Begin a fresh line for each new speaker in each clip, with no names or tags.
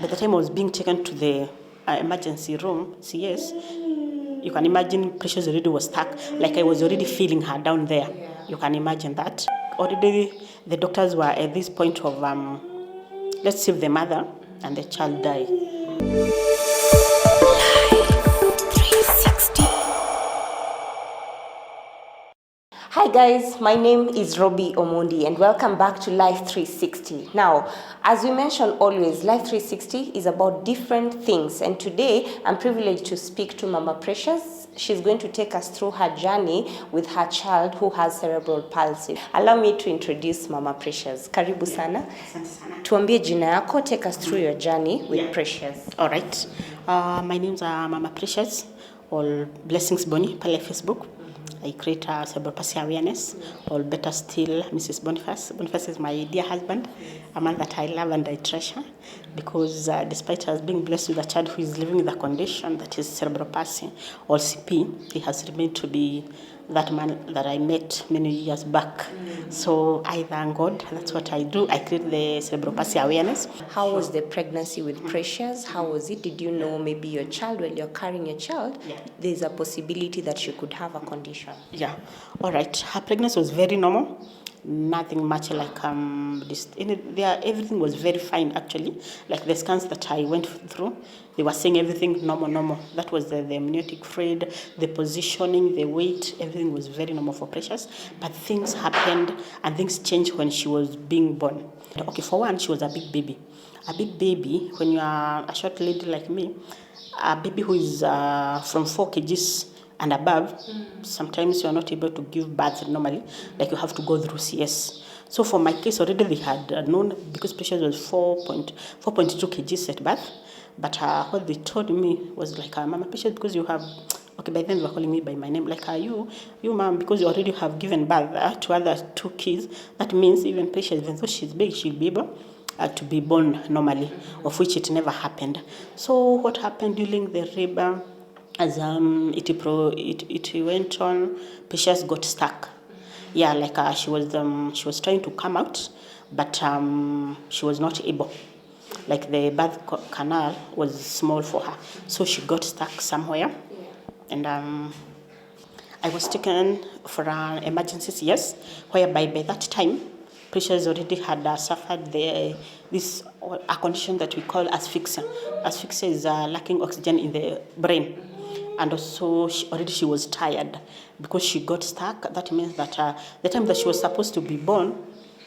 By the time I was being taken to the emergency room, CS, you can imagine Precious already was stuck. Like I was already feeling her down there. You can imagine that. Already the doctors were at this point of, let's save the mother and the child die.
Hi guys, my name is Robbie Omondi and welcome back to Life 360. Now, as we mention always, Life 360 is about different things, and today I'm privileged to speak to Mama Precious. She's going to take us through her journey with her child who has cerebral palsy. Allow me to introduce Mama Precious. Karibu sana. Tuambie jina yako, take us through your journey with Precious.
All right. My name's Mama Precious, or Blessings Bonnie, pale Facebook. I create cerebral palsy awareness, or better still, Mrs. Boniface. Boniface is my dear husband, a man that I love and I treasure, because despite us being blessed with a child who is living with a condition that is cerebral palsy, or CP, he has remained to be that man that I met many years back. So I thank God. That's what I do. I create the cerebral palsy awareness.
How was the pregnancy with Precious? How was it? Did you know maybe your child, while you're carrying your child, there's a possibility that she could have a condition?
Yeah. All right. Her pregnancy was very normal. Nothing much like everything was very fine actually. Like the scans that I went through, they were saying everything normal. That was the amniotic fluid, the positioning, the weight, everything was very normal for Precious. But things happened and things changed when she was being born. Okay, for one, she was a big baby. A big baby, when you are a short lady like me, a baby who is from 4 kgs and above, sometimes you are not able to give birth normally, like you have to go through CS. So for my case, already they had known, because Precious was 4.2 kgs at birth, but what they told me was like, Mama Precious, because you have, okay, by then they were calling me by my name, like, you mom, because you already have given birth to other 2 kids, that means even Precious, even though she's big, she'll be able to be born normally, of which it never happened. So what happened during the labor, as it went on, Precious got stuck. Yeah, like she was trying to come out, but she was not able. Like the birth canal was small for her, so she got stuck somewhere. And I was taken for an emergency CS, whereby by that time, Precious already had suffered a condition that we call asphyxia. Asphyxia is lacking oxygen in the brain. And also, she was tired because she got stuck. That means that the time that she was supposed to be born,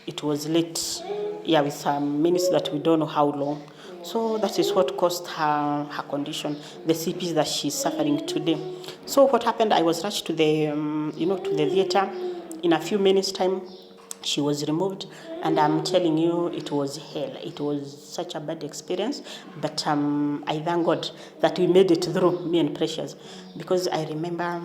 it was late. Yeah, with some minutes that we don't know how long. So that is what caused her condition, the CPs that she's suffering today. So what happened? I was rushed to the to the theater. In a few minutes' time, she was removed, and I'm telling you, it was hell. It was such a bad experience, but I thank God that we made it through, me and Precious, because I remember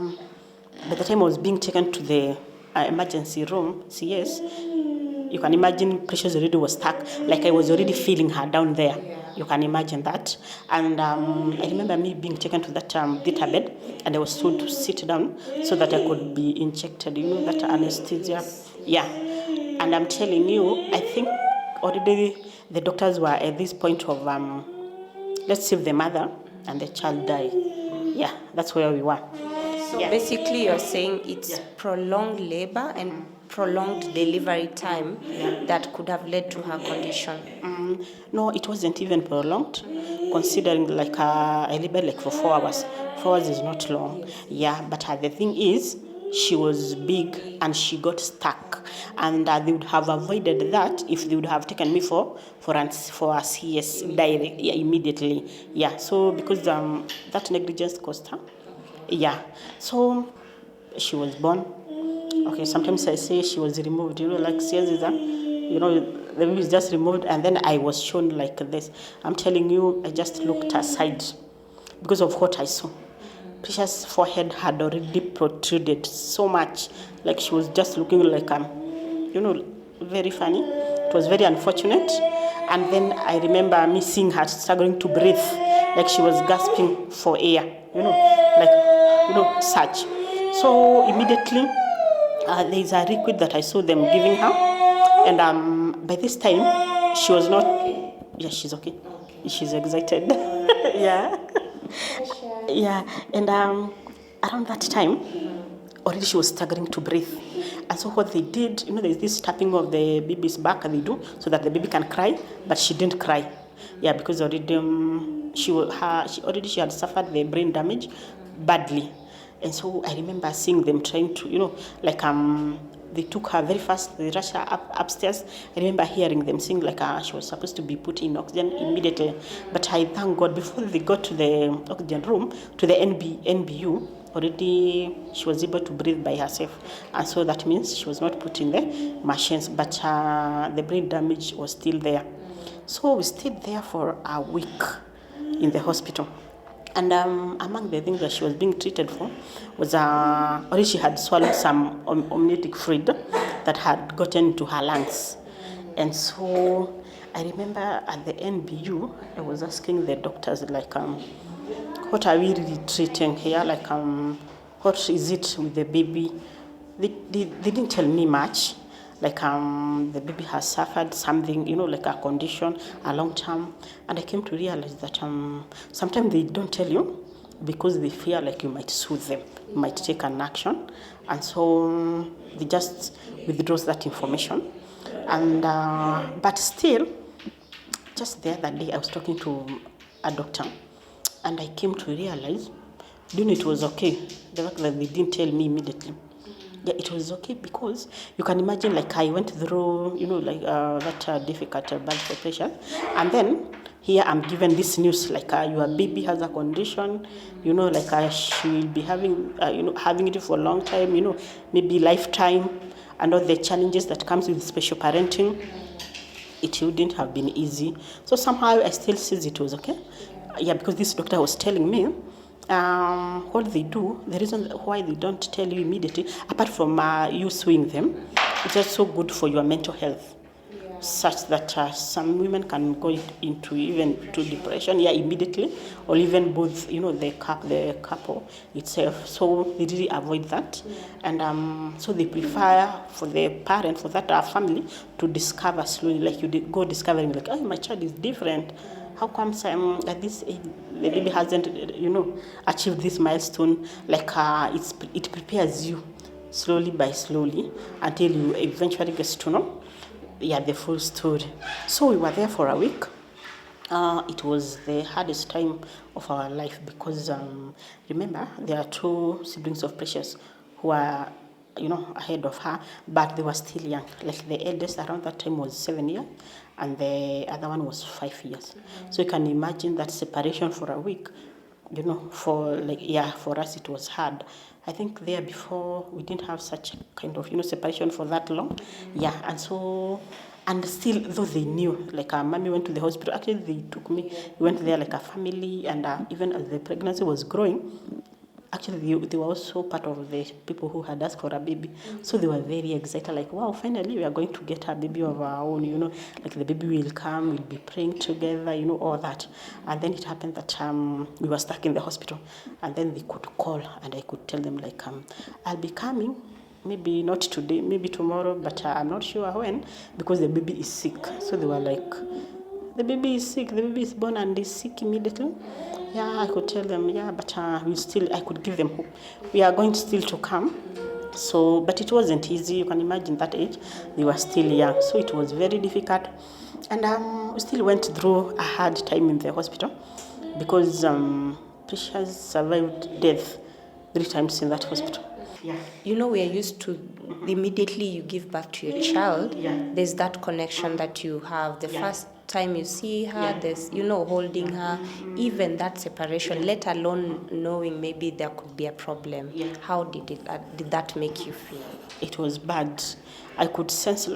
by the time I was being taken to the emergency room, CS, you can imagine Precious already was stuck. Like I was already feeling her down there. You can imagine that. And I remember me being taken to that theater bed, and I was told to sit down so that I could be injected, that anesthesia. Yeah. And I'm telling you, I think already the doctors were at this point of, let's save the mother and the child die. Yeah, that's where we were.
So basically you're saying it's prolonged labor and prolonged delivery time that could have led to her condition.
No, it wasn't even prolonged, considering like I labored like for 4 hours. 4 hours is not long. Yeah, but the thing is, she was big and she got stuck, and they would have avoided that if they would have taken me for a CS immediately. Yeah, so because that negligence cost her. Yeah, so she was born. Okay, sometimes I say she was removed. Like CS is the baby is just removed, and then I was shown like this. I'm telling you, I just looked aside because of what I saw. Precious' forehead had already protruded so much, like she was just looking like very funny. It was very unfortunate. And then I remember me seeing her struggling to breathe, like she was gasping for air, such. So immediately there is a liquid that I saw them giving her, and by this time she was not. Yeah, she's okay. she's excited. Yeah. Yeah, and around that time, already she was struggling to breathe. And so what they did, there's this tapping of the baby's back they do so that the baby can cry, but she didn't cry. Yeah, because already she had suffered the brain damage badly. And so I remember seeing them trying to, they took her very fast, they rushed her upstairs. I remember hearing them saying she was supposed to be put in oxygen immediately. But I thank God, before they got to the oxygen room, to the NBU, already she was able to breathe by herself. And so that means she was not put in the machines, but the brain damage was still there. So we stayed there for a week in the hospital. And among the things that she was being treated for was already she had swallowed some amniotic fluid that had gotten into her lungs. And so I remember at the NBU, I was asking the doctors, what are we really treating here? What is it with the baby? They didn't tell me much. The baby has suffered something, a condition, a long term. And I came to realize that sometimes they don't tell you because they fear you might sue them, you might take an action. And so they just withdraw that information. And but still, just the other day I was talking to a doctor and I came to realize, it was okay, the fact that they didn't tell me immediately. Yeah, it was okay because you can imagine I went through, that difficult birth for patients. And then here I'm given this news, your baby has a condition, she will be having, having it for a long time, maybe lifetime, and all the challenges that comes with special parenting. It wouldn't have been easy. So somehow I still see it was okay. Yeah, because this doctor was telling me, what they do, the reason why they don't tell you immediately, apart from you suing them, it's also good for your mental health, such that some women can go into even to depression, immediately, or even both, the couple itself. So they really avoid that, and so they prefer for the parent, for that family, to discover slowly, you go discovering, oh, my child is different. How comes at this age the baby hasn't, achieved this milestone? It prepares you slowly by slowly until you eventually get to know, the full story. So we were there for a week. It was the hardest time of our life because remember there are two siblings of Precious who are ahead of her, but they were still young. The eldest around that time was 7 years, and the other one was 5 years. So you can imagine that separation for a week. For us it was hard. I think there before we didn't have such kind of separation for that long. And so. And still, though they knew, mommy went to the hospital. Actually, they took me. We went there like a family, and even as the pregnancy was growing, actually they were also part of the people who had asked for a baby. So they were very excited, wow, finally we are going to get a baby of our own, the baby will come, we'll be praying together, all that. And then it happened that we were stuck in the hospital, and then they could call, and I could tell them, I'll be coming. Maybe not today, maybe tomorrow, but I'm not sure when, because the baby is sick. So they were the baby is sick, the baby is born and is sick immediately. I could tell them, but I could give them hope. We are going still to come. So, but it wasn't easy. You can imagine that age, they were still young. So it was very difficult. And we still went through a hard time in the hospital because Precious survived death 3 times in that hospital.
We are used to immediately you give birth to your child, there's that connection that you have. The first time you see her, there's, holding her, even that separation, let alone knowing maybe there could be a problem. How did that make you feel?
It was bad. I could sense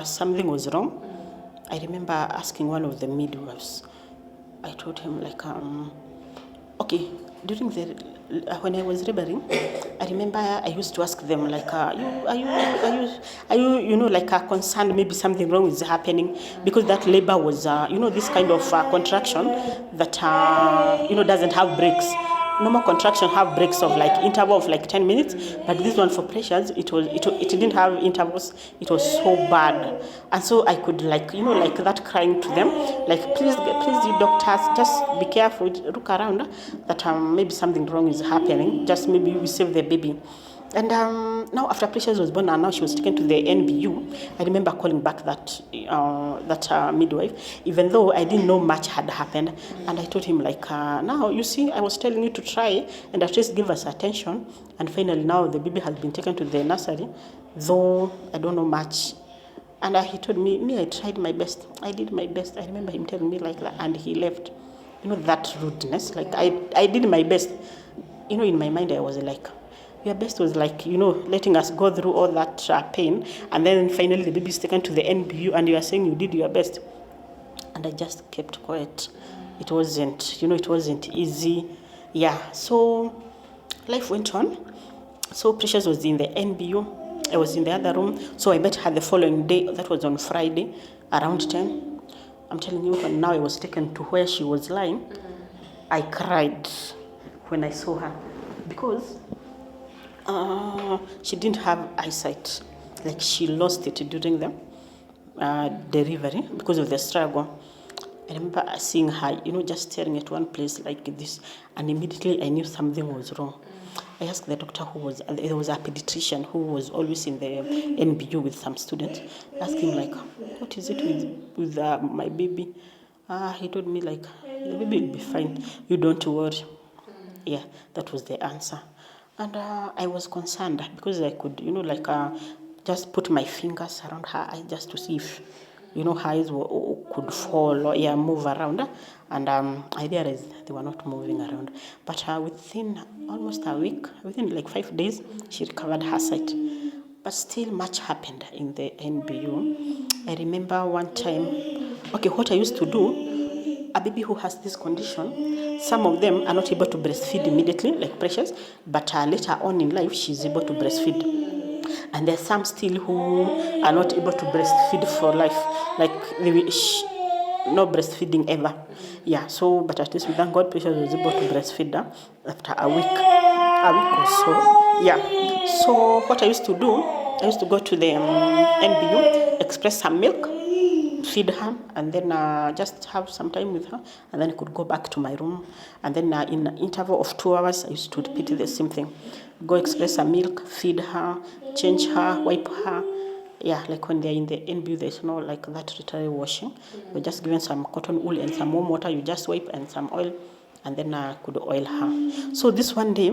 something was wrong. I remember asking one of the midwives. I told him okay, during when I was laboring, I remember I used to ask them are you concerned maybe something wrong is happening, because that labor was this kind of contraction that doesn't have breaks. normal contraction have breaks of like interval of like 10 minutes, but this one for Precious, it didn't have intervals. It was so bad. And so I could like, like that crying to them, like, please you doctors, just be careful, look around, that maybe something wrong is happening, just maybe we save the baby. And now after Precious was born and now she was taken to the NBU, I remember calling back that midwife, even though I didn't know much had happened. And I told him like, now you see, I was telling you to try and at least give us attention. And finally now the baby has been taken to the nursery, though I don't know much. And he told me, I tried my best. I did my best. I remember him telling me like that, and he left. That rudeness, like I did my best. In my mind I was like, your best was like, letting us go through all that pain, and then finally the baby is taken to the NBU, and you are saying you did your best. And I just kept quiet. It wasn't, it wasn't easy. Yeah, so life went on. So Precious was in the NBU. I was in the other room. So I met her the following day. That was on Friday, around 10. I'm telling you, when now I was taken to where she was lying, I cried when I saw her, because she didn't have eyesight. Like, she lost it during the delivery because of the struggle. I remember seeing her, just staring at one place like this, and immediately I knew something was wrong. I asked the doctor there was a pediatrician who was always in the NBU with some students. I asked him like, what is it with my baby? He told me like, the baby will be fine. You don't worry. Yeah, that was the answer. And I was concerned because I could, just put my fingers around her eyes just to see if, her eyes could fall or move around. And I realized they were not moving around. But within almost a week, within like 5 days, she recovered her sight. But still much happened in the NBU. I remember one time, what I used to do, a baby who has this condition, some of them are not able to breastfeed immediately, like Precious, but later on in life, she's able to breastfeed. And there are some still who are not able to breastfeed for life, like no breastfeeding ever. Yeah, so, but at least we thank God, Precious was able to breastfeed her after a week or so. Yeah, so what I used to do, I used to go to the NBU, express some milk, feed her, and then just have some time with her, and then I could go back to my room. And then in an interval of 2 hours, I used to repeat the same thing. Go express some milk, feed her, change her, wipe her. Yeah, like when they're in the NBU, there's no like that ritual washing. You're just given some cotton wool and some warm water. You just wipe and some oil, and then I could oil her. So this one day,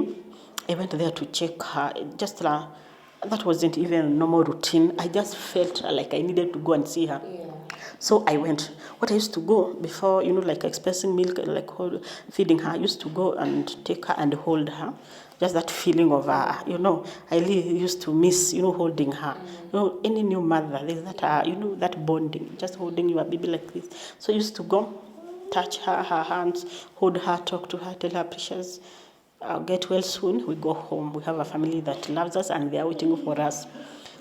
I went there to check her. Just that wasn't even normal routine. I just felt like I needed to go and see her. Yeah. So I went. What I used to go before, like expressing milk, like feeding her, I used to go and take her and hold her. Just that feeling of, I really used to miss, holding her. Any new mother, there's that, that bonding, just holding your baby like this. So I used to go, touch her hands, hold her, talk to her, tell her, Precious, get well soon. We go home. We have a family that loves us and they are waiting for us.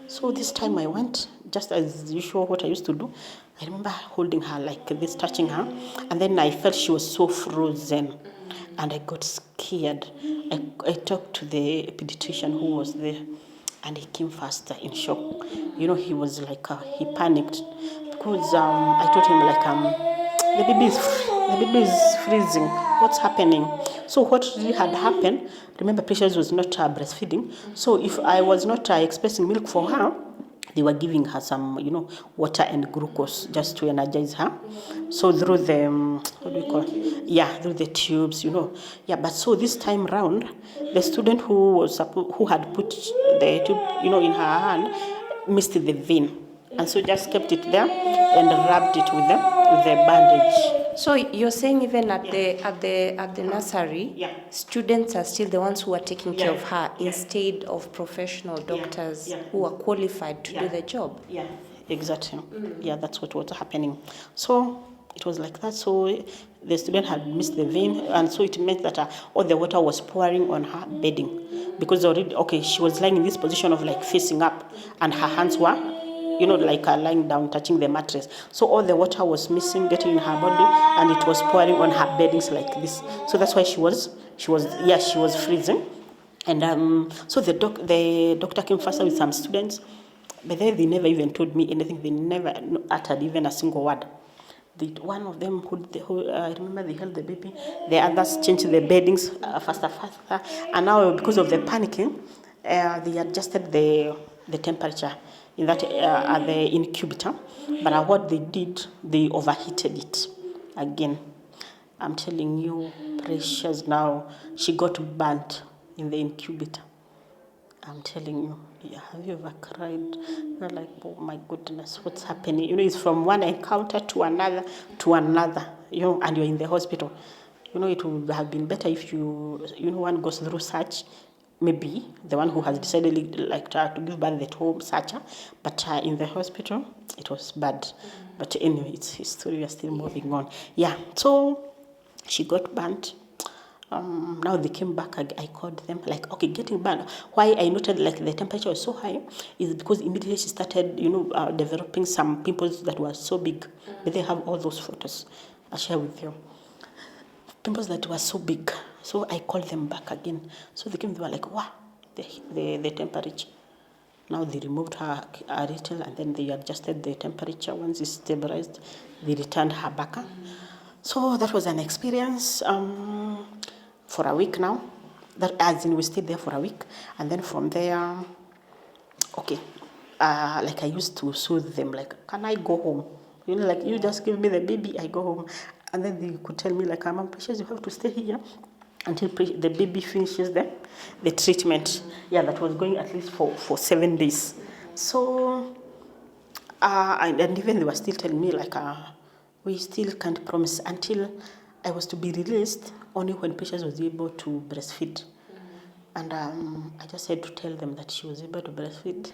So this time I went, just as usual, what I used to do. I remember holding her like this, touching her, and then I felt she was so frozen, and I got scared. I talked to the pediatrician who was there, and he came faster in shock. He was like, he panicked, because I told him like, the baby is freezing. What's happening? So what really had happened, remember Precious was not breastfeeding, so if I was not expressing milk for her, they were giving her some, water and glucose just to energize her. So through the, through the tubes, Yeah, but so this time round, the student who had put the tube, in her hand, missed the vein. And so just kept it there and rubbed it with the bandage.
So you're saying even at the nursery, students are still the ones who are taking care of her instead of professional doctors who are qualified to do the job.
Yeah, exactly. Yeah, that's what was happening. So it was like that. So the student had missed the vein, and so it meant that all the water was pouring on her bedding, because already she was lying in this position of like facing up, and her hands were like lying down, touching the mattress. So all the water was missing, getting in her body, and it was pouring on her beddings like this. So that's why she was freezing. And so the doctor came faster with some students, but they never even told me anything. They never uttered even a single word. One of them I remember they held the baby. The others changed the beddings faster, and now because of the panicking, they adjusted the temperature in that at the incubator. But what they did, they overheated it again. I'm telling you, Precious, now she got burnt in the incubator. I'm telling you, have you ever cried? You're like, oh my goodness, what's happening? It's from one encounter to another, and you're in the hospital. It would have been better if one goes through such, maybe the one who has decided to give birth at home, such, but in the hospital, it was bad. But anyway, it's history, we are still moving on. Yeah, so she got burnt. Now they came back. I called them getting burned. Why I noted the temperature was so high is because immediately she started developing some pimples that were so big. But they have all those photos. I'll share with you. Pimples that were so big. So I called them back again. So they came. They were like, wow, the temperature. Now they removed her a little, and then they adjusted the temperature. Once it's stabilized, they returned her back. So that was an experience. For a week now, we stayed there for a week, and then from there, I used to soothe them, can I go home? You just give me the baby, I go home, and then they could tell me Mom Precious, you have to stay here until the baby finishes the treatment. Yeah, that was going at least for 7 days. So, and even they were still telling me we still can't promise until I was to be released only when Precious was able to breastfeed. And I just had to tell them that she was able to breastfeed.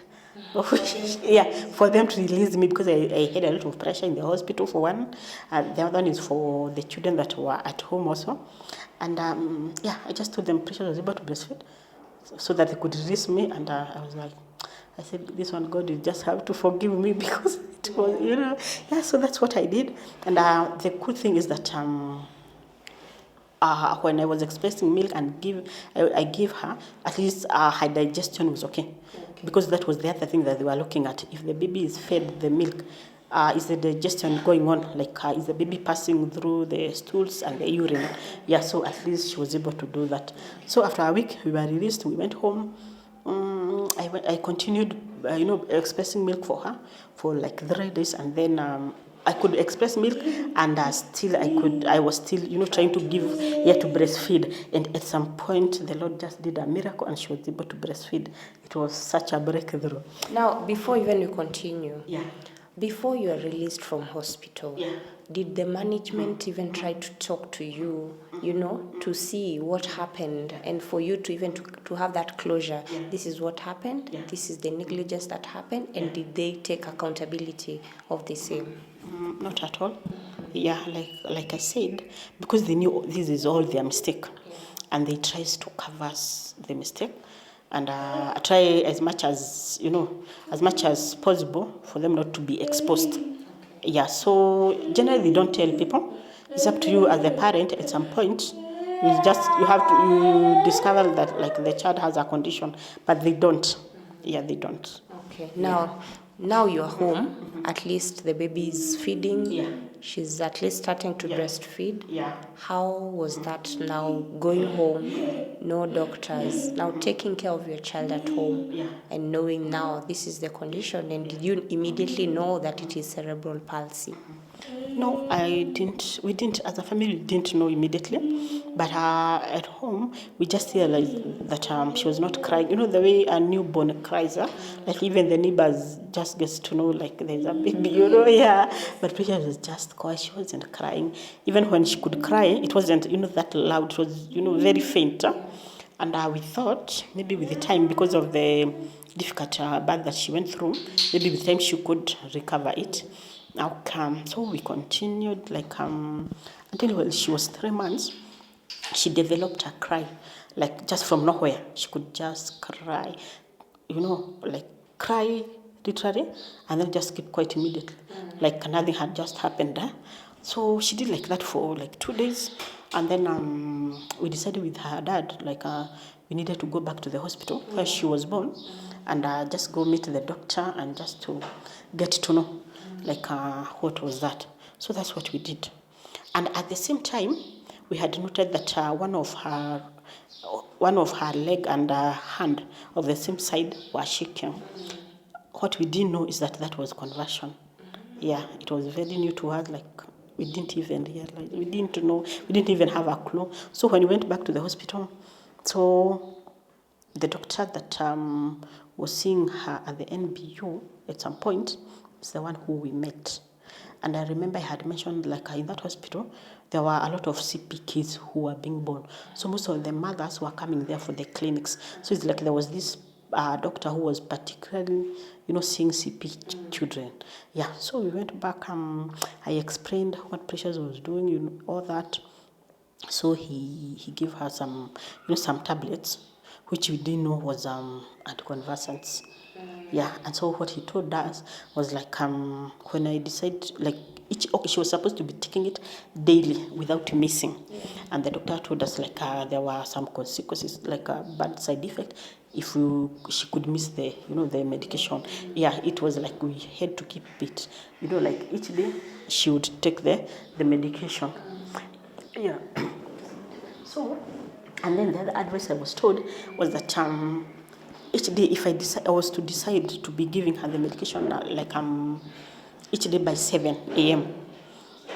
Yeah, for them to release me because I had a lot of pressure in the hospital for one. The other one is for the children that were at home also. And I just told them Precious was able to breastfeed so that they could release me. And I was like, I said, this one, God, you just have to forgive me because it was, so that's what I did. And the good thing is that when I was expressing milk and I gave her, at least her digestion was okay. Because that was the other thing that they were looking at. If the baby is fed the milk, is the digestion going on? Is the baby passing through the stools and the urine? Yeah, so at least she was able to do that. So after a week, we were released. We went home. I continued, expressing milk for her for 3 days, and then I could express milk, and I was still, trying to to breastfeed. And at some point, the Lord just did a miracle, and she was able to breastfeed. It was such a breakthrough.
Now, before even you continue,
yeah.
Before you are released from hospital, did the management even try to talk to you, to see what happened and for you to even to have that closure? This is what happened, this is the negligence that happened, and did they take accountability of the same?
Not at all. Yeah, like I said, because they knew this is all their mistake, and they tries to cover the mistake. And try as much as possible for them not to be exposed. Yeah, so generally they don't tell people. It's up to you as a parent. At some point, you discover that the child has a condition, but they don't. Yeah, they don't.
Okay. Now you're home. At least the baby is feeding.
Yeah.
She's at least starting to breastfeed.
Yeah.
How was that now going home? No doctors. Now taking care of your child at home and knowing now this is the condition. And did you immediately know that it is cerebral palsy?
No, I didn't. We didn't, as a family, we didn't know immediately. But at home, we just realized that she was not crying. The way a newborn cries, even the neighbors just gets to know, there's a baby, yeah. But Precious was just quiet. She wasn't crying. Even when she could cry, it wasn't, that loud. It was, very faint. And we thought maybe with the time, because of the difficult birth that she went through, maybe with time she could recover it. So we continued until she was 3 months. She developed a cry, just from nowhere. She could just cry, cry literally, and then just keep quiet immediately, like nothing had just happened. So she did like that for like 2 days, and then we decided with her dad like we needed to go back to the hospital where she was born, and just go meet the doctor and just to get to know like what was that. So that's what we did, and at the same time we had noted that one of her leg and hand of the same side were shaking. What we didn't know is that that was conversion. Yeah, it was very new to us. Like we didn't even realize, we didn't know, we didn't even have a clue. So when we went back to the hospital, so the doctor that was seeing her at the NBU at some point is the one who we met. And I remember I had mentioned like in that hospital, there were a lot of CP kids who were being born. So most of the mothers were coming there for the clinics. So it's like there was this doctor who was particularly, seeing CP children. Yeah, so we went back. I explained what Precious was doing, all that. So he gave her some, some tablets, which we didn't know was anticonvulsants. Yeah, and so what he told us was like when I decided like she was supposed to be taking it daily without missing, and the doctor told us like there were some consequences like a bad side effect if she could miss the medication. Yeah, it was like we had to keep it, like each day she would take the medication. Yeah. So, and then the other advice I was told was that each day, if I was to decide to be giving her the medication, each day by 7 a.m.,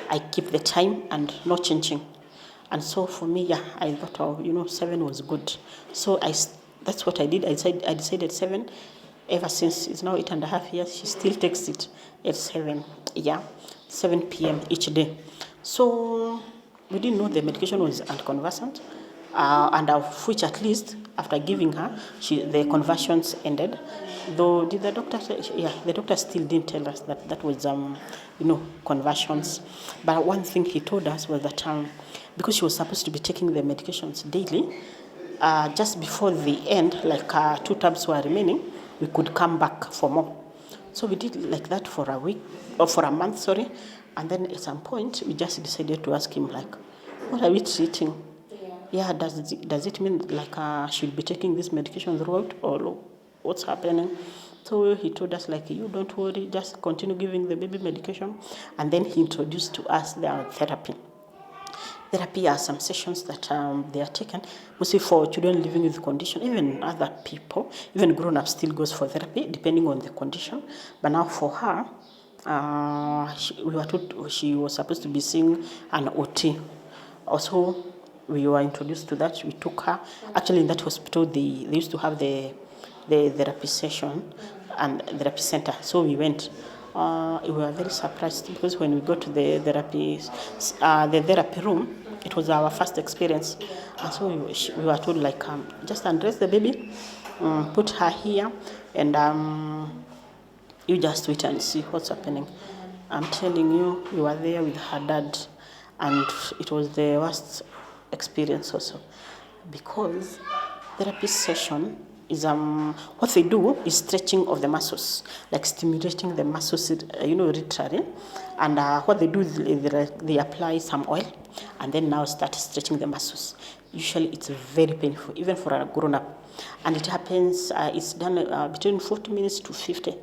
I keep the time and not changing. And so for me, yeah, I thought, 7 was good. So that's what I did. I decided 7. Ever since it's now 8.5 years, she still takes it at 7. Yeah, 7 p.m. each day. So we didn't know the medication was anticonvulsant, and of which at least after giving her, the conversions ended. Though did the doctor say, yeah, the doctor still didn't tell us that was conversions. But one thing he told us was that because she was supposed to be taking the medications daily, just before the end, like 2 tabs were remaining, we could come back for more. So we did like that for a week, or for a month, sorry. And then at some point, we just decided to ask him, like, what are we treating? Yeah, does it mean like she'll be taking this medication throughout, or what's happening? So he told us like, you don't worry, just continue giving the baby medication. And then he introduced to us the therapy. Therapy are some sessions that they are taken, mostly for children living with condition. Even other people, even grown-ups still goes for therapy, depending on the condition. But now for her, we were told she was supposed to be seeing an OT. Also, we were introduced to that. We took her. Actually, in that hospital, they used to have the therapy session and therapy center. So we went. We were very surprised because when we got to the therapy room, it was our first experience. And so we were told like, just undress the baby, put her here, and you just wait and see what's happening. I'm telling you, we were there with her dad, and it was the worst experience also, because therapy session is what they do is stretching of the muscles, like stimulating the muscles, literally. And what they do is they apply some oil, and then now start stretching the muscles. Usually it's very painful, even for a grown-up, and it happens. It's done between 40 minutes to 50.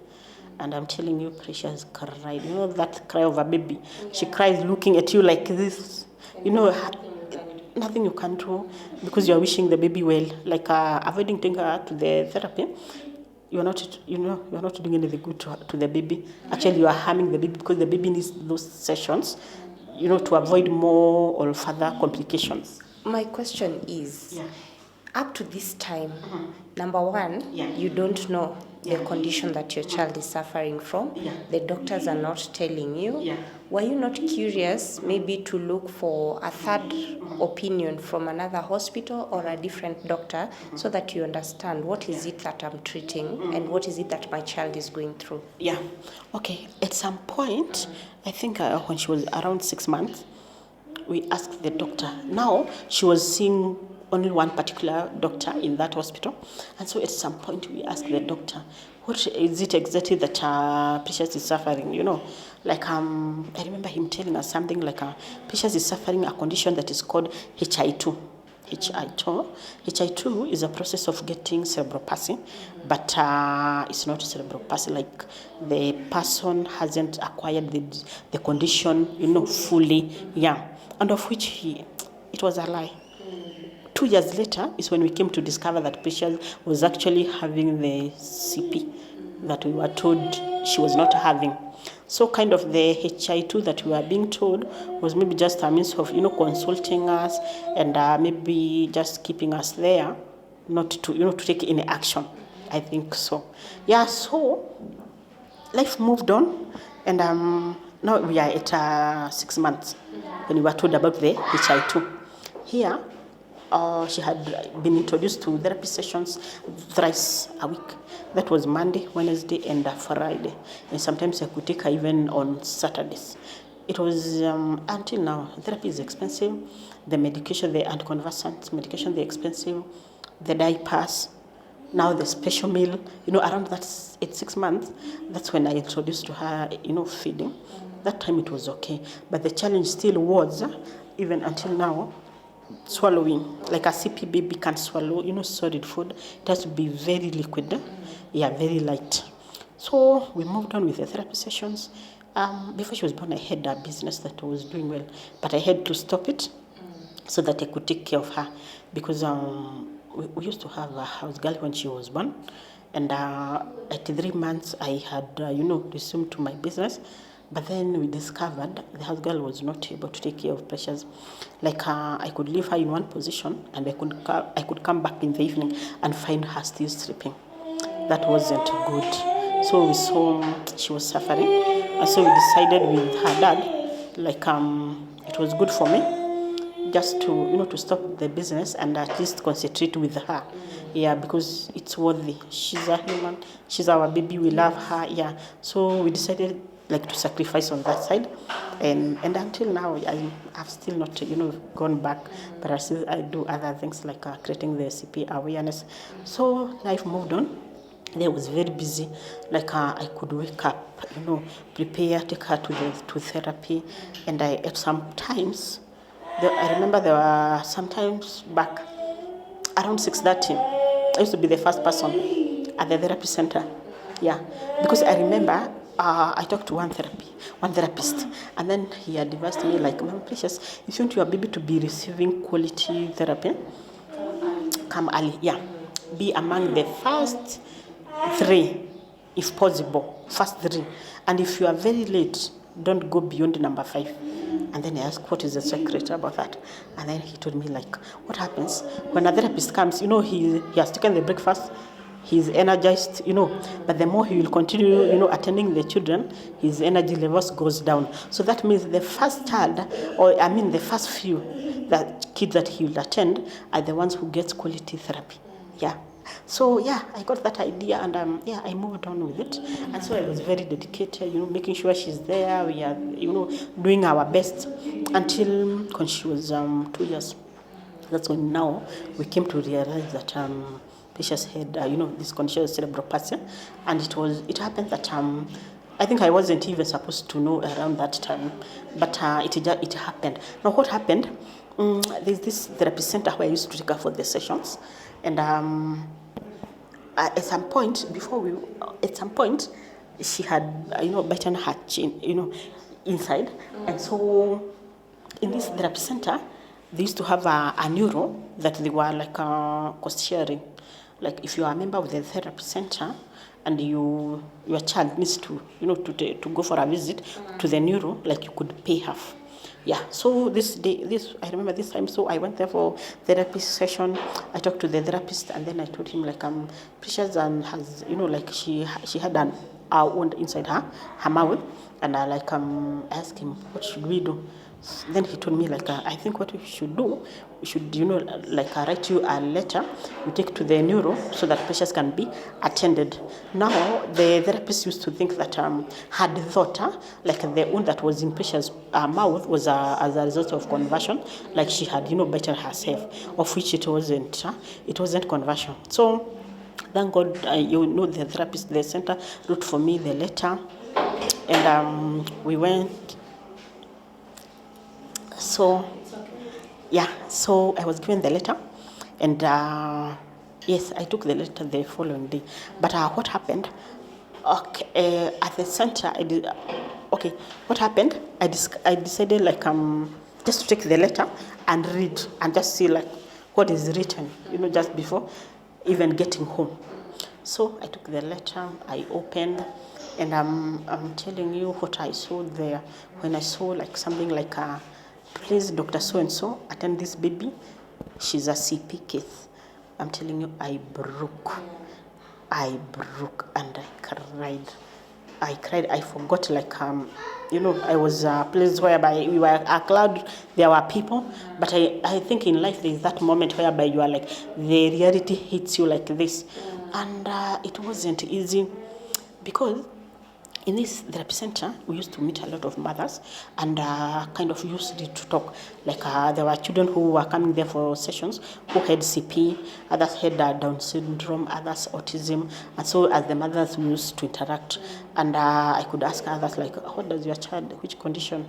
And I'm telling you, Precious cried. You know that cry of a baby. She cries looking at you like this. Nothing you can do, because you're wishing the baby well. Like avoiding taking her to the therapy, you're not doing anything good to the baby. Actually, you are harming the baby, because the baby needs those sessions, to avoid more or further complications.
My question is, up to this time, number one,
Yeah.
you don't know the condition that your child is suffering from.
Yeah.
The doctors are not telling you.
Yeah.
Were you not curious maybe to look for a third opinion from another hospital or a different doctor, so that you understand what is it that I'm treating and what is it that my child is going through?
Yeah. Okay. At some point, I think when she was around 6 months, we asked the doctor. Now she was seeing only one particular doctor in that hospital, and so at some point we asked the doctor, what is it exactly that Precious is suffering? Like I remember him telling us something like Precious is suffering a condition that is called HI2. HI2 is a process of getting cerebral palsy, but it's not cerebral palsy. Like the person hasn't acquired the condition, fully. Yeah, and of which it was a lie. 2 years later is when we came to discover that Precious was actually having the CP that we were told she was not having. So kind of the HI2 that we were being told was maybe just a means of, consulting us and maybe just keeping us there, not to, to take any action. I think so. Yeah, so life moved on, and now we are at 6 months when we were told about the HI2. Here, she had been introduced to therapy sessions thrice a week. That was Monday, Wednesday, and Friday. And sometimes I could take her even on Saturdays. It was until now. Therapy is expensive. The medication, the anticonvulsant medication, they're expensive. The diapers. Now the special meal. Around that at 6 months, that's when I introduced to her, feeding. That time it was okay. But the challenge still was, even until now, swallowing. Like a CP baby can't swallow, solid food. It has to be very liquid, very light. So we moved on with the therapy sessions. Before she was born, I had a business that was doing well, but I had to stop it so that I could take care of her, because we used to have a house girl when she was born, and at 3 months I had resumed to my business. But then we discovered the house girl was not able to take care of Precious. Like I could leave her in one position, and I could come back in the evening and find her still sleeping. That wasn't good. So we saw she was suffering, and so we decided with her dad, like it was good for me just to to stop the business and at least concentrate with her. Yeah, because it's worthy. She's a human. She's our baby. We love her. Yeah. So we decided to sacrifice on that side, and until now I've still not gone back, but I do other things like creating the CP awareness. So life moved on. I was very busy. Like I could wake up, prepare, take her to therapy, and at some times, I remember there were sometimes back around 6:30. I used to be the first person at the therapy center. Yeah, because I remember I talked to one therapist, and then he advised me like, Mama Precious, if you want your baby to be receiving quality therapy, come early. Yeah, be among the first 3, if possible, first 3, and if you are very late, don't go beyond number 5. And then I asked, what is the secret about that? And then he told me like, what happens when a therapist comes? He has taken the breakfast. He's energized, but the more he will continue, attending the children, his energy levels goes down. So that means the first child, the first few kids that he will attend are the ones who get quality therapy. Yeah. So I got that idea, and I moved on with it. And so I was very dedicated, making sure she's there. We are, doing our best until when she was 2 years. That's when now we came to realize that Precious had, this condition of cerebral palsy, and it happened that I think I wasn't even supposed to know around that time, but it happened. Now what happened? There's this therapy center where I used to take her for the sessions, and at some point she had bitten her chin, inside, and so in this therapy center they used to have a neuro that they were like cost sharing. Like if you are a member of the therapy center and your child needs to to go for a visit to the neuro, like you could pay half. Yeah, so I remember this time, so I went there for therapy session. I talked to the therapist, and then I told him like Precious has like she had a wound inside her mouth, and I asked him, what should we do? Then he told me like I think what we should do, we should write you a letter you take to the neuro so that Precious can be attended. Now the therapist used to think that had thought like the wound that was in Precious' mouth was as a result of conversion, like she had bitten herself, of which it wasn't conversion. So Thank God, the therapist, the center wrote for me the letter, and we went. So, yeah, so I was given the letter, and yes, I took the letter the following day. But what happened? Okay, at the center, okay, what happened? I decided like just to take the letter and read and just see like what is written, just before even getting home. So I took the letter, I opened, and I'm telling you what I saw there. When I saw like something like please, Dr. So-and-so, attend this baby. She's a CP case. I'm telling you, I broke and I cried. I forgot I was a place whereby we were a cloud, there were people, but I think in life there is that moment whereby you are like, the reality hits you like this. And it wasn't easy because in this therapy center, we used to meet a lot of mothers and kind of used to talk. Like there were children who were coming there for sessions who had CP, others had Down syndrome, others autism. And so as the mothers, we used to interact. And I could ask others, like, what does your child, which condition?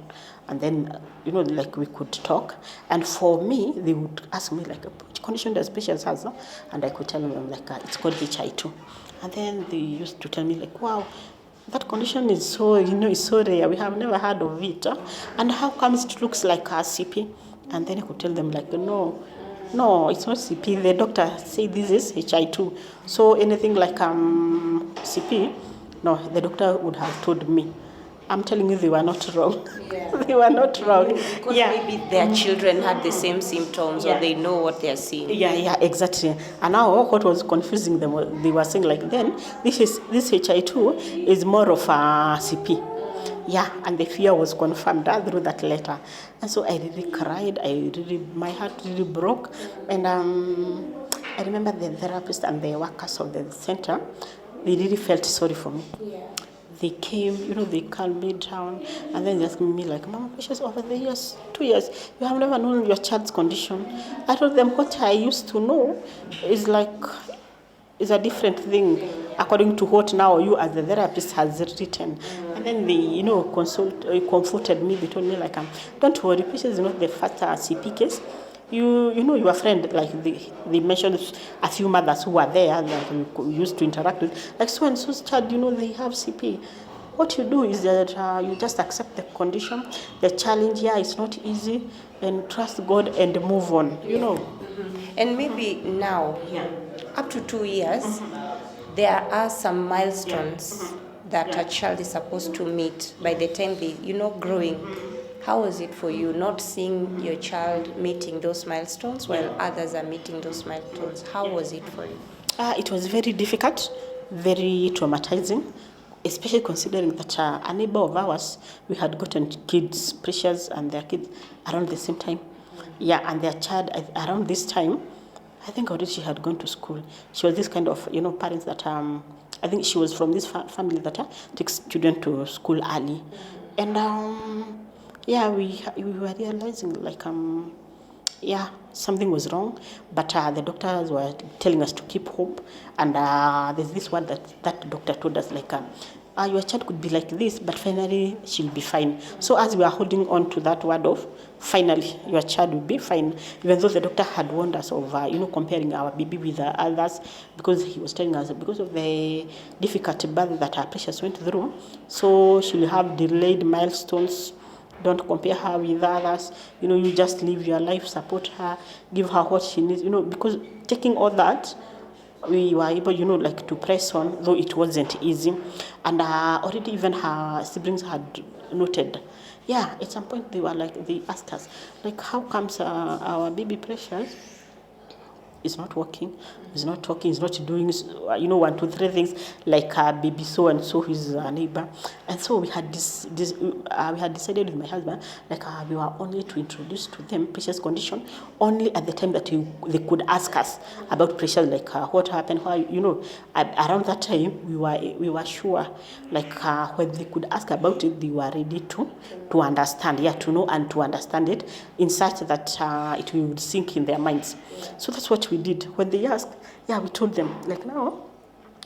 And then, like we could talk. And for me, they would ask me, like, which condition does patients has? And I could tell them, like, it's called HI2. And then they used to tell me, like, wow, that condition is so, is so rare. We have never heard of it. And how comes it looks like a CP? And then I could tell them, like, no, it's not CP. The doctor said this is HI2. So anything like CP, no, the doctor would have told me. I'm telling you, they were not wrong. Yeah. They were not wrong.
Because maybe their children had the same symptoms, or they know what they're seeing.
Yeah, exactly. And now what was confusing them, they were saying like, then this HI2 is more of a CP. Yeah, and the fear was confirmed through that letter. And so I really cried. My heart really broke. And I remember the therapist and the workers of the center, they really felt sorry for me. Yeah. They came, they calmed me down, and then they asked me like, Mama Precious, over the years, 2 years, you have never known your child's condition. I told them what I used to know is a different thing according to what now you as the therapist has written. And then they, comforted me. They told me like, don't worry, Precious is not the first CP case. Your friend, like they mentioned a few mothers who were there that we used to interact with, like so and so's child, they have CP. What you do is that you just accept the condition, the challenge. Yeah, it's not easy, and trust God and move on.
Mm-hmm. And maybe now, up to 2 years, there are some milestones that a child is supposed to meet by the time they, growing. How was it for you not seeing your child meeting those milestones while others are meeting those milestones? How was it for you?
It was very difficult, very traumatizing, especially considering that a neighbor of ours, we had gotten kids, Precious and their kids, around the same time. Yeah, and their child around this time, I think already she had gone to school. She was this kind of, parents that, I think she was from this family that takes children to school early. And we were realizing like something was wrong, but the doctors were telling us to keep hope. And there's this word that doctor told us like, your child could be like this, but finally she'll be fine. So as we are holding on to that word of finally your child will be fine, even though the doctor had warned us of comparing our baby with others, because he was telling us because of the difficult birth that our Precious went through, so she'll have delayed milestones. Don't compare her with others. You just live your life, support her, give her what she needs. Because taking all that, we were able, to press on, though it wasn't easy. And already even her siblings had noted. Yeah, at some point they asked us, like, how comes our baby Precious is not working, is not talking, is not doing, 1, 2, 3 things like baby so and so, his neighbor. And so we had we had decided with my husband, like we were only to introduce to them Precious condition only at the time that they could ask us about Precious, like what happened, why, around that time we were sure, like when they could ask about it, they were ready to understand, to know and to understand it in such that it would sink in their minds. So that's what we did. When they asked, we told them, like, now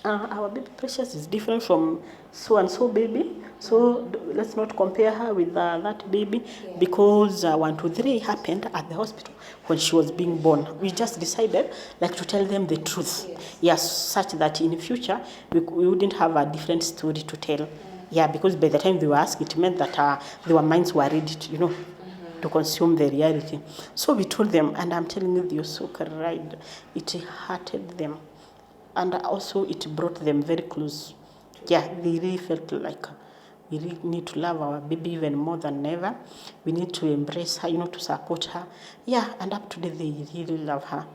Our baby Precious is different from so and so baby. So let's not compare her with that baby, because 1, 2, 3 happened at the hospital when she was being born. We just decided like to tell them the truth, yes, such that in the future we wouldn't have a different story to tell. Yeah, because by the time they were asked, it meant that their minds were ready to, to consume the reality. So we told them, and I'm telling you, they also cried. It hurted them. And also it brought them very close. Yeah, they really felt like we really need to love our baby even more than ever. We need to embrace her, to support her. Yeah, and up to date, they really love her.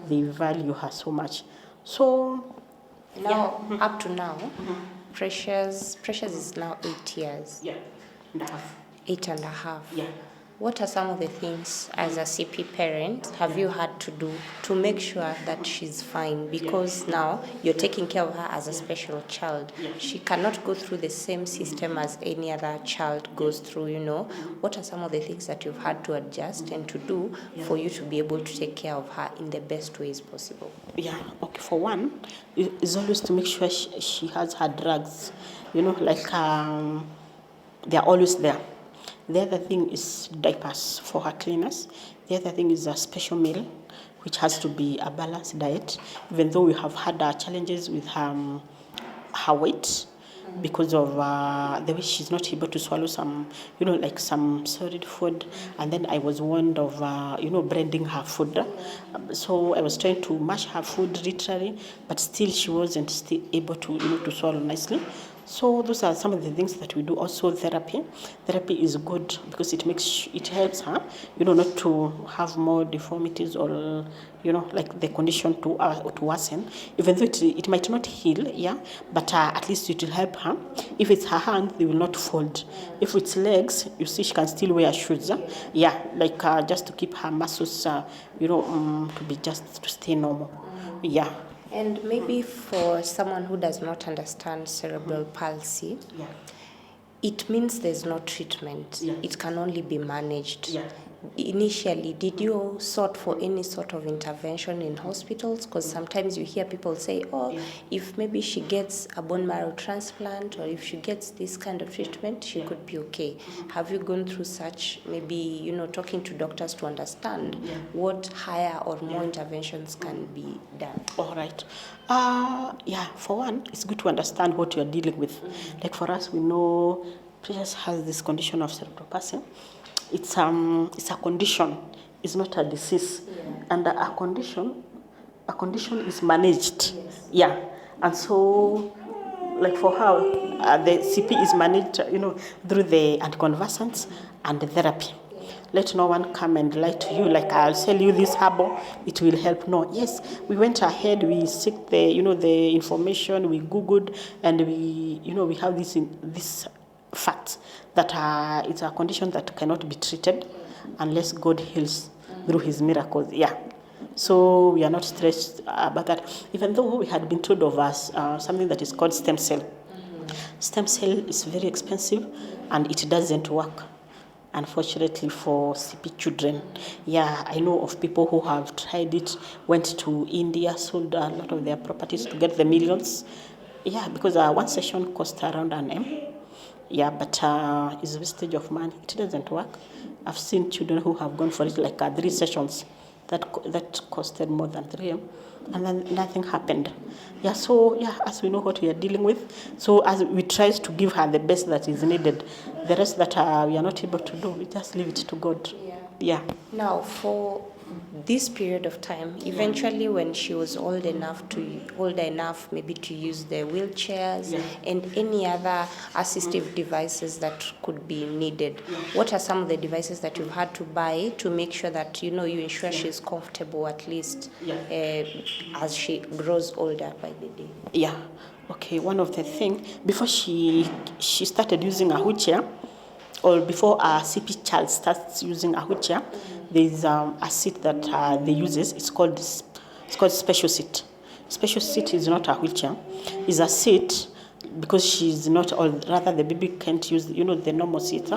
They value her so much. So
now, up to now, Precious is now 8 years.
Yeah, and a half.
8.5.
Yeah.
What are some of the things as a CP parent have you had to do to make sure that she's fine? Because now you're taking care of her as a special child. She cannot go through the same system as any other child goes through, What are some of the things that you've had to adjust and to do for you to be able to take care of her in the best ways possible?
Yeah, okay, for one, is always to make sure she has her drugs, they're always there. The other thing is diapers for her cleaners. The other thing is a special meal, which has to be a balanced diet, even though we have had challenges with her weight because of the way she's not able to swallow some, some solid food. And then I was warned of, blending her food. So I was trying to mash her food literally, but still she wasn't still able to, to swallow nicely. So those are some of the things that we do. Also therapy. Therapy is good because it helps her, not to have more deformities or, like the condition to worsen. Even though it might not heal, yeah, but at least it will help her. If it's her hand, they will not fold. If it's legs, you see she can still wear shoes. Yeah, like just to keep her muscles, to stay normal. Yeah.
And maybe for someone who does not understand cerebral palsy, it means there's no treatment. It can only be managed. Initially, did you sought for any sort of intervention in hospitals? Because sometimes you hear people say, if maybe she gets a bone marrow transplant or if she gets this kind of treatment, she could be okay. Have you gone through such, maybe, talking to doctors to understand what higher or more interventions can be done?
All right. For one, it's good to understand what you're dealing with. Like for us, we know Precious has this condition of cerebral palsy. It's a condition. It's not a disease. And a condition is managed. Yeah. And so, like for her, the CP is managed, through the anticonvulsants and the therapy. Let no one come and lie to you, like I'll sell you this herbal, it will help. No, yes, we went ahead, we seek the information, we Googled, and we have this fact that it's a condition that cannot be treated unless God heals through His miracles. Yeah. So we are not stressed about that, even though we had been told of us something that is called stem cell. Stem cell is very expensive and it doesn't work, unfortunately, for CP children. Yeah, I know of people who have tried it, went to India, sold a lot of their properties to get the millions. Yeah, because one session cost around an M. Yeah, but it's a wastage of money. It doesn't work. I've seen children who have gone for it like 3 sessions that costed more than 3 M, and then nothing happened. Yeah, so as we know what we are dealing with, so as we try to give her the best that is needed, the rest that we are not able to do, we just leave it to God. Yeah.
Now, for this period of time, eventually when she was older enough maybe to use the wheelchairs and any other assistive devices that could be needed, what are some of the devices that you've had to buy to make sure that you ensure she's comfortable at least as she grows older by the day?
Yeah. Okay, one of the things, before she started using a wheelchair, or before a CP child starts using a wheelchair, there's a seat that they uses. It's called special seat. Special seat is not a wheelchair. It's a seat because she's not, or rather the baby can't use, the normal seat.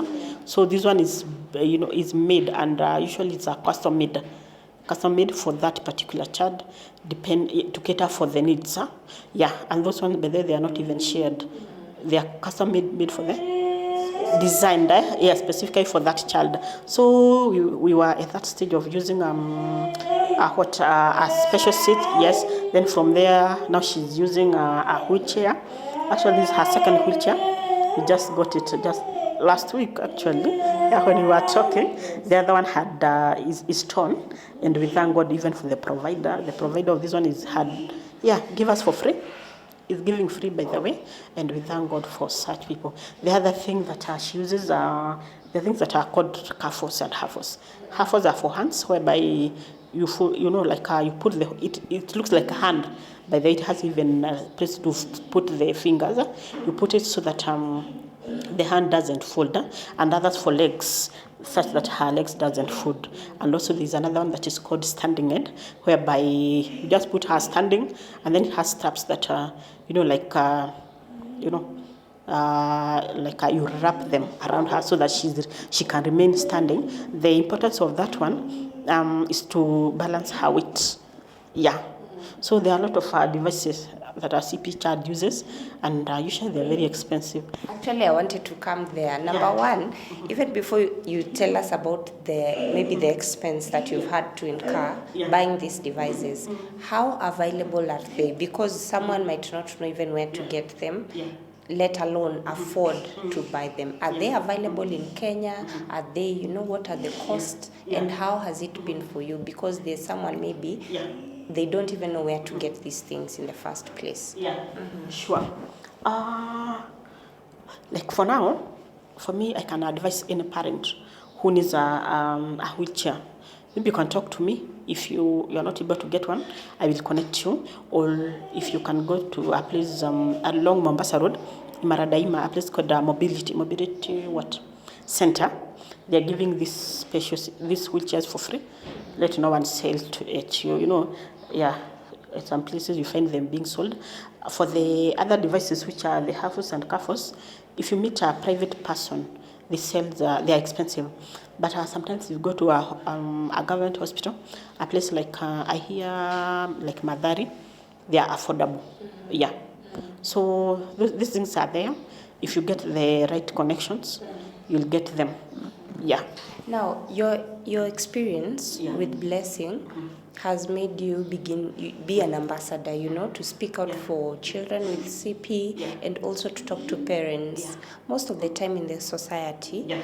So this one is, is made, and usually it's a custom made custom made for that particular child, to cater for the needs. Yeah, and those ones, by the way, they are not even shared. They are custom made for the designed, specifically for that child. So we were at that stage of using a special seat. Yes. Then from there, now she's using a wheelchair. Actually, this is her second wheelchair. We just got it just last week. Actually, yeah, when we were talking, the other one had is torn, and we thank God even for the provider. The provider of this one give us for free. Is giving free, by the way, and we thank God for such people. The other thing that she uses are the things that are called kafos and hafos. Hafos are for hands, whereby you put it looks like a hand, by the way, it has even a place to put the fingers. You put it so that the hand doesn't fold, and others for legs, such that her legs doesn't fold. And also there's another one that is called standing aid, whereby you just put her standing, and then it has straps that you wrap them around her so that she can remain standing. The importance of that one is to balance her weight. Yeah. So there are a lot of devices that our CP child uses, and usually they're very expensive.
Actually, I wanted to come there. Number one, even before you tell us about maybe the expense that you've had to incur buying these devices, how available are they? Because someone might not know even where to get them. Let alone afford to buy them. Are they available in Kenya? Are they, what are the costs? And how has it been for you? Because there's someone maybe they don't even know where to get these things in the first place.
Sure. Like for now, for me, I can advise any parent who needs a wheelchair. Maybe you can talk to me. If you are not able to get one, I will connect you. Or if you can go to a place along Mombasa Road, Maradaima, a place called Mobility Center. They are giving these wheelchairs for free. Let no one sell to it. At some places you find them being sold. For the other devices, which are the hafos and kafos, if you meet a private person, they are expensive. But sometimes you go to a government hospital, a place like I hear like Madari, they are affordable. Yeah. So these things are there. If you get the right connections, you'll get them. Yeah.
Now, your experience with Blessing has made you be an ambassador, to speak out for children with CP and also to talk to parents. Most of the time in the society,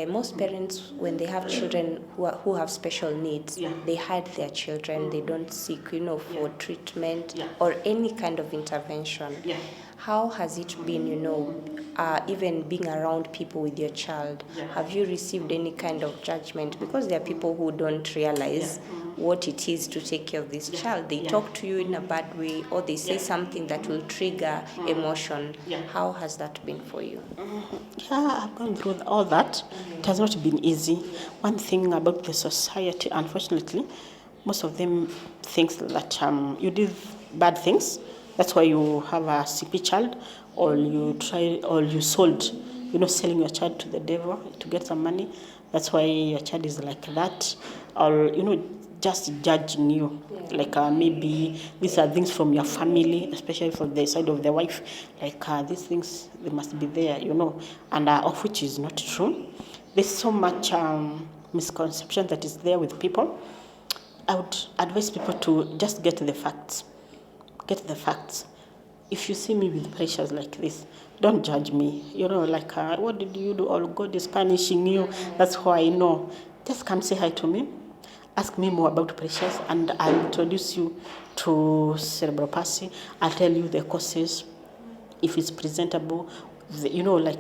most parents, when they have children who have special needs, they hide their children. They don't seek, for treatment or any kind of intervention. How has it been, even being around people with your child? Have you received any kind of judgment? Because there are people who don't realize what it is to take care of this child. They talk to you in a bad way, or they say something that will trigger emotion. How has that been for you?
Yeah, I've gone through all that. It has not been easy. One thing about the society, unfortunately, most of them think that you did bad things. That's why you have a CP child, or you sold, selling your child to the devil to get some money. That's why your child is like that, or just judging you. Like maybe these are things from your family, especially from the side of the wife. Like these things, they must be there, and of which is not true. There's so much misconception that is there with people. I would advise people to just get the facts. Get the facts. If you see me with pressures like this, don't judge me. What did you do? Or God is punishing you. That's how I know. Just come say hi to me. Ask me more about pressures, and I'll introduce you to Cerebral Palsy. I'll tell you the causes, if it's presentable,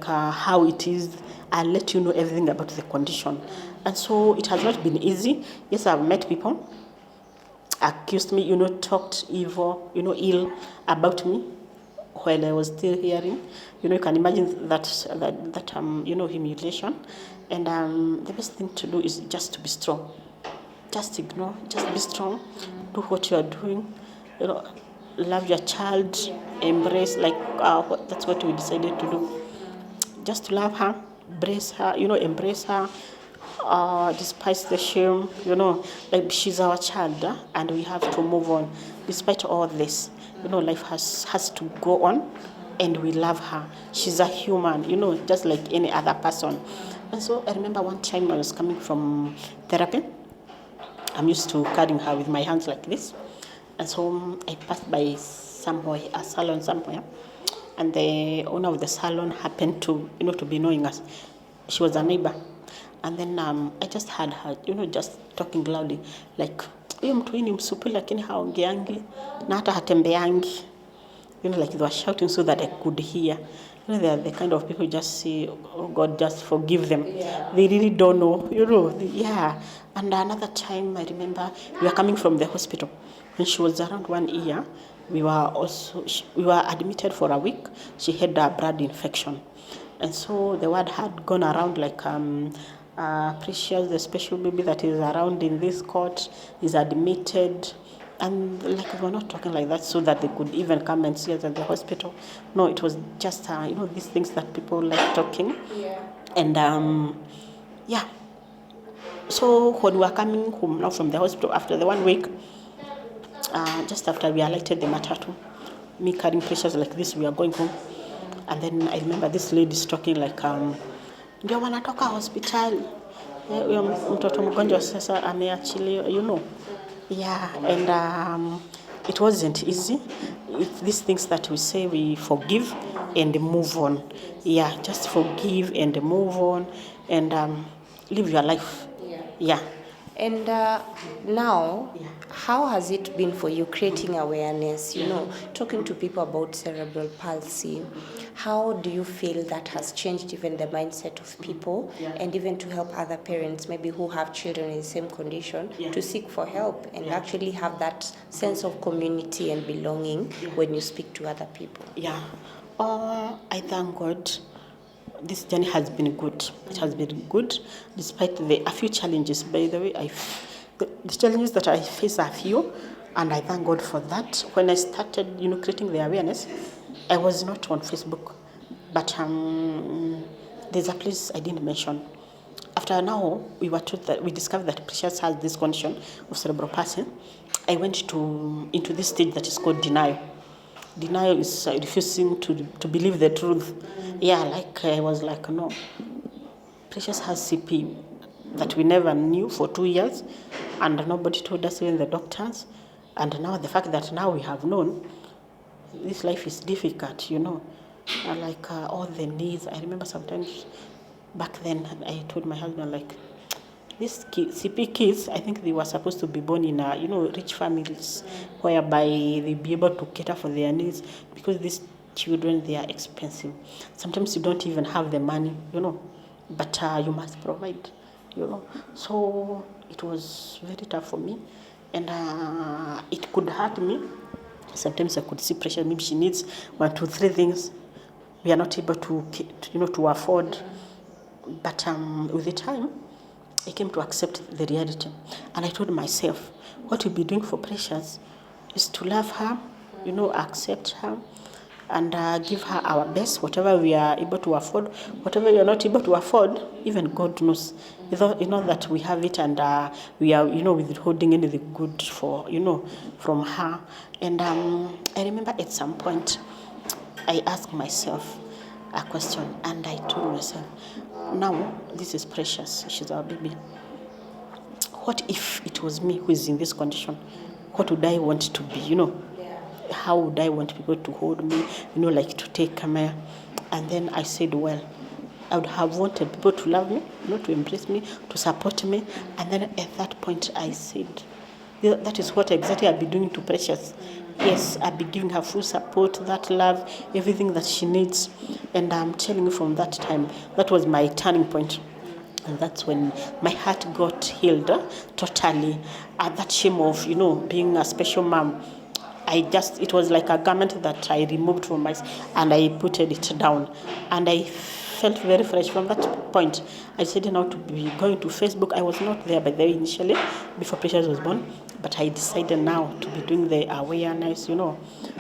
how it is. I'll let you know everything about the condition. And so it has not been easy. Yes, I've met people accused me, talked ill about me while I was still hearing. You can imagine that humiliation. And the best thing to do is just to be strong. Just ignore, just be strong. Do what you are doing. Love your child, embrace, that's what we decided to do. Just to love her, embrace her, despite the shame, like she's our child, and we have to move on. Despite all this, life has to go on, and we love her. She's a human, just like any other person. And so I remember one time I was coming from therapy. I'm used to carrying her with my hands like this. And so I passed by somewhere, a salon somewhere, and the owner of the salon happened to, to be knowing us. She was a neighbor. And then I just heard her, just talking loudly, like, huyo mtu ni msupi lakini haongeangi na hata hatembeangi. Like they were shouting so that I could hear. They are the kind of people who just say, oh God, just forgive them. Yeah. They really don't know, yeah. And another time, I remember, we were coming from the hospital. When she was around 1 year, we were admitted for a week. She had a blood infection. And so the word had gone around like, Precious, the special baby that is around in this court, is admitted. And like we were not talking like that so that they could even come and see us at the hospital. No, it was just, these things that people like talking. Yeah. And, yeah. So when we were coming home now from the hospital after the 1 week, just after we alighted the matatu, me carrying Precious like this, we are going home. And then I remember this lady's talking like, ndio wanatoka hospitali. Huyo mtoto mgonjwa sasa ameachiliwa, Yeah, and it wasn't easy. It's these things that we say, we forgive and move on. Yeah, just forgive and move on and live your life. Yeah.
And now, how has it been for you creating awareness, talking to people about cerebral palsy? How do you feel that has changed even the mindset of people and even to help other parents maybe who have children in the same condition to seek for help and actually have that sense of community and belonging when you speak to other people?
Yeah. I thank God. This journey has been good. It has been good, despite a few challenges. By the way, the challenges that I face are few, and I thank God for that. When I started, creating the awareness, I was not on Facebook, but there's a place I didn't mention. After now, we discovered that Precious has this condition of cerebral palsy. I went into this stage that is called denial. Denial is refusing to believe the truth. Yeah, like I was like, no. Precious has CP that we never knew for 2 years, and nobody told us, even the doctors. And now the fact that now we have known, this life is difficult, like all the needs. I remember sometimes back then I told my husband, like, these CP kids, I think they were supposed to be born in rich families, whereby they'll be able to cater for their needs, because these children, they are expensive. Sometimes you don't even have the money, but you must provide, So it was very tough for me, and it could hurt me. Sometimes I could see Precious. Maybe she needs 1, 2, 3 things we are not able to afford. But with the time, I came to accept the reality. And I told myself, what we'll be doing for Precious is to love her, accept her, and give her our best, whatever we are able to afford. Whatever we are not able to afford, even God knows. That we have it, and we are, withholding anything good from her. And I remember at some point, I asked myself a question, and I told myself, now, this is Precious. She's our baby. What if it was me who is in this condition? What would I want to be, How would I want people to hold me, like to take care? And then I said, well, I would have wanted people to love me, to embrace me, to support me. And then at that point, I said, that is what exactly I'll be doing to Precious. Yes, I'll be giving her full support, that love, everything that she needs. And I'm telling you, from that time, that was my turning point. And that's when my heart got healed totally. That shame of, being a special mom, it was like a garment that I removed from myself, and I put it down. And I felt very fresh from that point. I decided now to be going to Facebook. I was not there by the way initially, before Precious was born. but I decided now to be doing the awareness,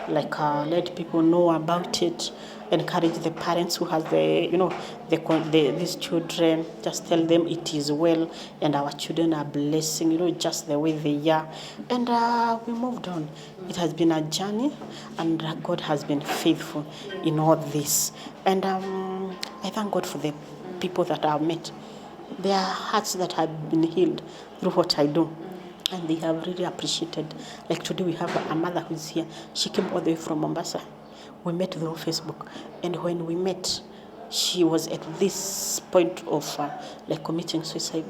like let people know about it, encourage the parents who has these children, just tell them it is well and our children are blessing, just the way they are. And we moved on. It has been a journey, and God has been faithful in all this. And I thank God for the people that I've met. Their hearts that have been healed through what I do. And they have really appreciated. Like today we have a mother who's here. She came all the way from Mombasa. We met through Facebook. And when we met, she was at this point of committing suicide.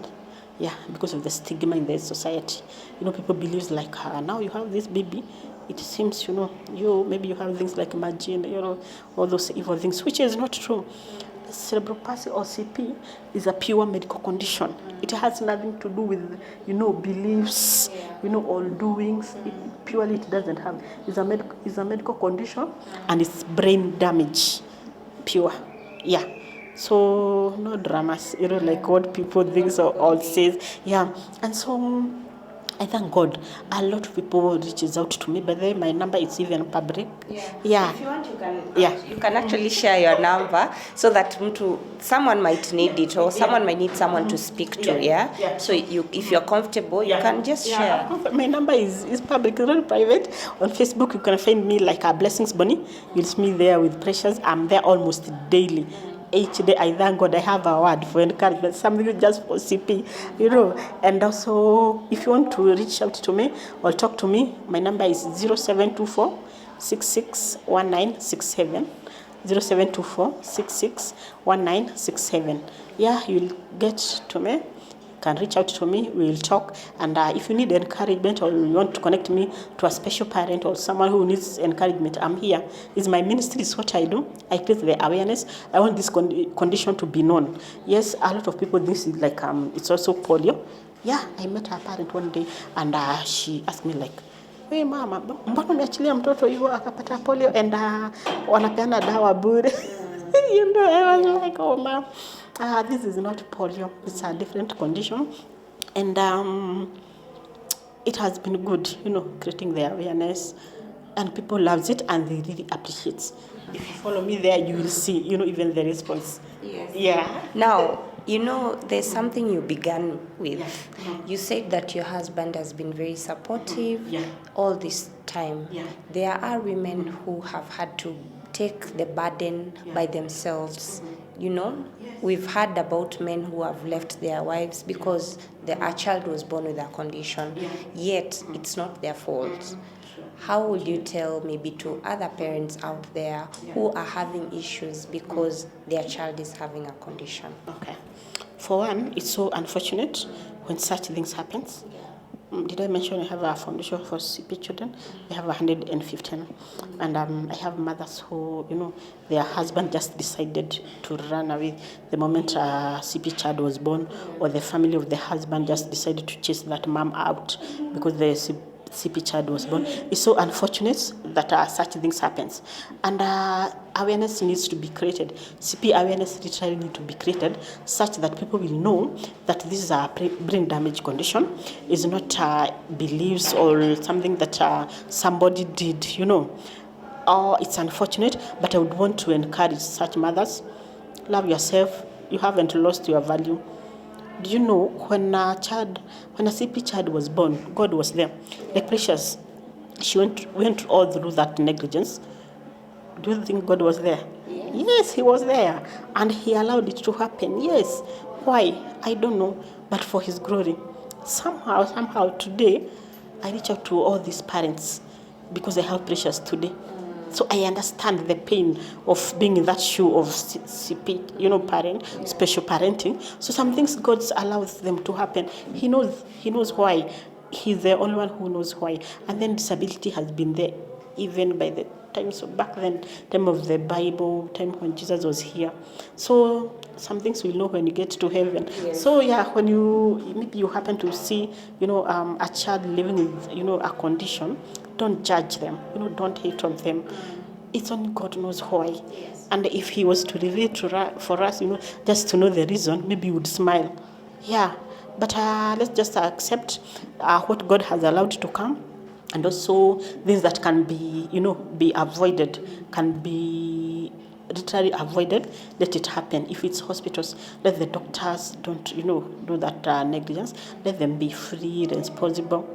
Yeah, because of the stigma in the society. People believe like, now you have this baby. It seems, maybe you have things like imagine, all those evil things, which is not true. Cerebral palsy or CP is a pure medical condition. It has nothing to do with, beliefs, all doings. It doesn't have. It's a medical condition, and it's brain damage, pure. Yeah. So no dramas, like what people think or says. Yeah. And so I thank God. A lot of people reaches out to me, but then my number is even public. Yeah.
If you want, you can actually share your number so that someone might need it, or someone might need someone to speak to. Yeah. So if you're comfortable, you can just share.
My number is public, it's not private. On Facebook, you can find me like a Blessings Bunny. You'll see me there with Precious. I'm there almost daily. Each day, I thank God I have a word for encouragement, something just for CP, And also, if you want to reach out to me or talk to me, my number is 0724 661967. 0724-661967. Yeah, you'll get to me. Can reach out to me, we will talk. And if you need encouragement or you want to connect me to a special parent or someone who needs encouragement, I'm here. It's my ministry, is what I do. I create the awareness. I want this condition to be known. Yes, a lot of people think it's like it's also polio. Yeah, I met her parent one day and she asked me like, hey mama, mbona umeachilia mtoto hivyo akapata polio and wanapeana dawa bure? I was like, oh mom, this is not polio. It's a different condition. And it has been good, creating the awareness. And people loves it and they really appreciate it. If you follow me there, you will see, even the response.
Yes.
Yeah.
Now, there's something you began with. Yeah. You said that your husband has been very supportive all this time.
Yeah.
There are women who have had to take the burden by themselves. We've heard about men who have left their wives because a child was born with a condition, yet it's not their fault. How would you tell maybe to other parents out there who are having issues because their child is having a condition?
Okay. For one, it's so unfortunate when such things happen. Did I mention I have a foundation for CP children? I have 115. And I have mothers who, their husband just decided to run away the moment a CP child was born, or the family of the husband just decided to chase that mom out because the CP child was born. It's so unfortunate that such things happens. And awareness needs to be created. CP awareness literally needs to be created such that people will know that this is a brain damage condition. It's not beliefs or something that somebody did, It's unfortunate, but I would want to encourage such mothers. Love yourself. You haven't lost your value. Do you know when a CP child was born, God was there. Like Precious, she went all through that negligence. Do you think God was there? Yes, He was there. And He allowed it to happen. Yes. Why? I don't know. But for His glory. Somehow today, I reach out to all these parents because I have Precious today. So I understand the pain of being in that shoe of CP, parent, special parenting. So some things God allows them to happen. He knows why. He's the only one who knows why. And then disability has been there even by the times of back then, time of the Bible, time when Jesus was here. So some things we'll know when you get to heaven. Yes. So when maybe you happen to see, a child living with, a condition, don't judge them. Don't hate on them. It's only God knows why. Yes. And if He was to reveal for us, just to know the reason, maybe you would smile. Yeah. But let's just accept what God has allowed to come, and also things that can be, be avoided, can be literally avoided. Let it happen. If it's hospitals, let the doctors don't, do that negligence. Let them be free, responsible.